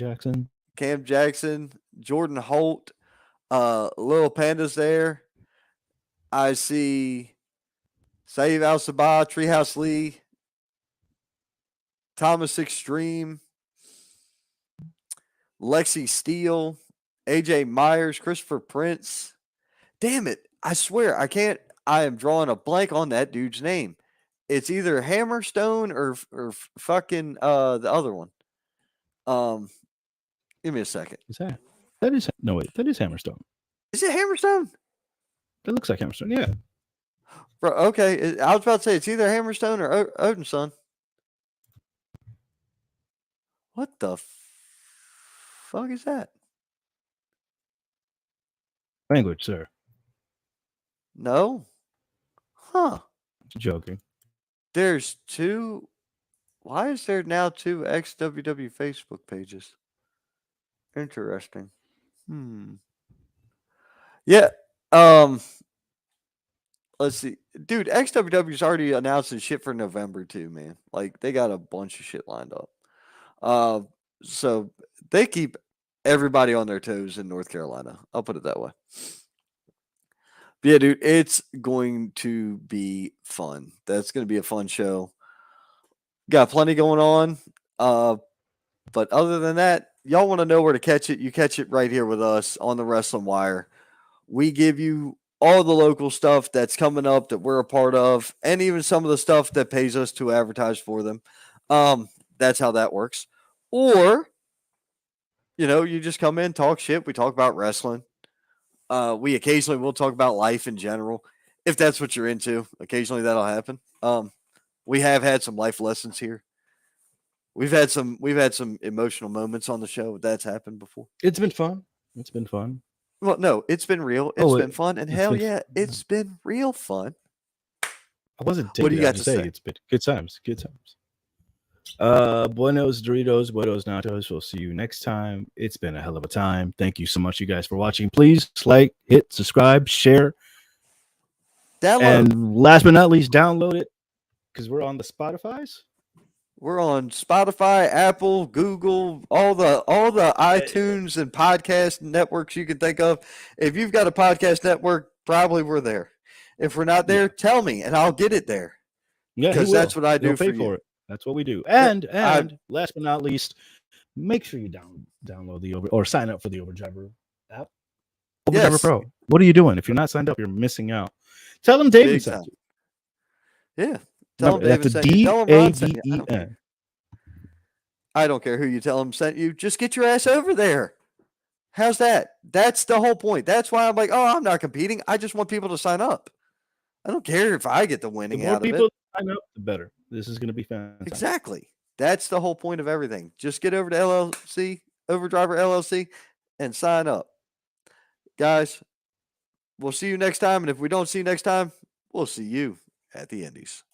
Jackson, Jordan Holt, Little Panda's there. I see Saeed Al Sabah, Treehouse Lee, Thomas Extreme, Lexi Steele, AJ Myers, Christopher Prince. Damn it. I swear I can't. I am drawing a blank on that dude's name. It's either Hammerstone or fucking the other one. Give me a second. Is that is Hammerstone. Is it Hammerstone? That looks like Hammerstone. Yeah. Bro, okay. I was about to say it's either Hammerstone or Odin's son. What the fuck is that? Language, sir. No. Huh. Joking. There's two. Why is there now two ex-WW Facebook pages? Interesting. Yeah. Let's see. Dude, XWW's already announcing shit for November too, man. Like they got a bunch of shit lined up. So they keep everybody on their toes in North Carolina. I'll put it that way. But yeah, dude, it's going to be fun. That's going to be a fun show. Got plenty going on. But other than that, y'all want to know where to catch it, you catch it right here with us on the Wrestling Wire. We give you all the local stuff that's coming up that we're a part of, and even some of the stuff that pays us to advertise for them. That's how that works. Or, you just come in, talk shit. We talk about wrestling. We occasionally will talk about life in general, if that's what you're into. Occasionally that'll happen. We have had some life lessons here. We've had some emotional moments on the show. That's happened before. It's been fun. Well, no, it's been real. It's been fun, and hell yeah, it's been real fun. I wasn't. What do you got to say? It's been good times. Buenos Doritos, buenos nachos. We'll see you next time. It's been a hell of a time. Thank you so much, you guys, for watching. Please like, hit, subscribe, share, download, and last but not least, download it because we're on the Spotify's. We're on Spotify, Apple, Google, all the iTunes and podcast networks you can think of. If you've got a podcast network, probably we're there. If we're not there, tell me and I'll get it there. Yeah, because that's what I do. Pay for it. That's what we do. And last but not least, make sure you download the or sign up for the Overdriver app. Overdriver Pro. What are you doing? If you're not signed up, you're missing out. Tell them David sent you. Yeah. Tell them David sent you. Tell them Ron sent you. I don't care who you tell them sent you. Just get your ass over there. How's that? That's the whole point. That's why I'm like, I'm not competing. I just want people to sign up. I don't care if I get the winning out of it. The more people sign up, the better. This is going to be fantastic. Exactly. That's the whole point of everything. Just get over to LLC, Overdriver LLC, and sign up. Guys, we'll see you next time. And if we don't see you next time, we'll see you at the Indies.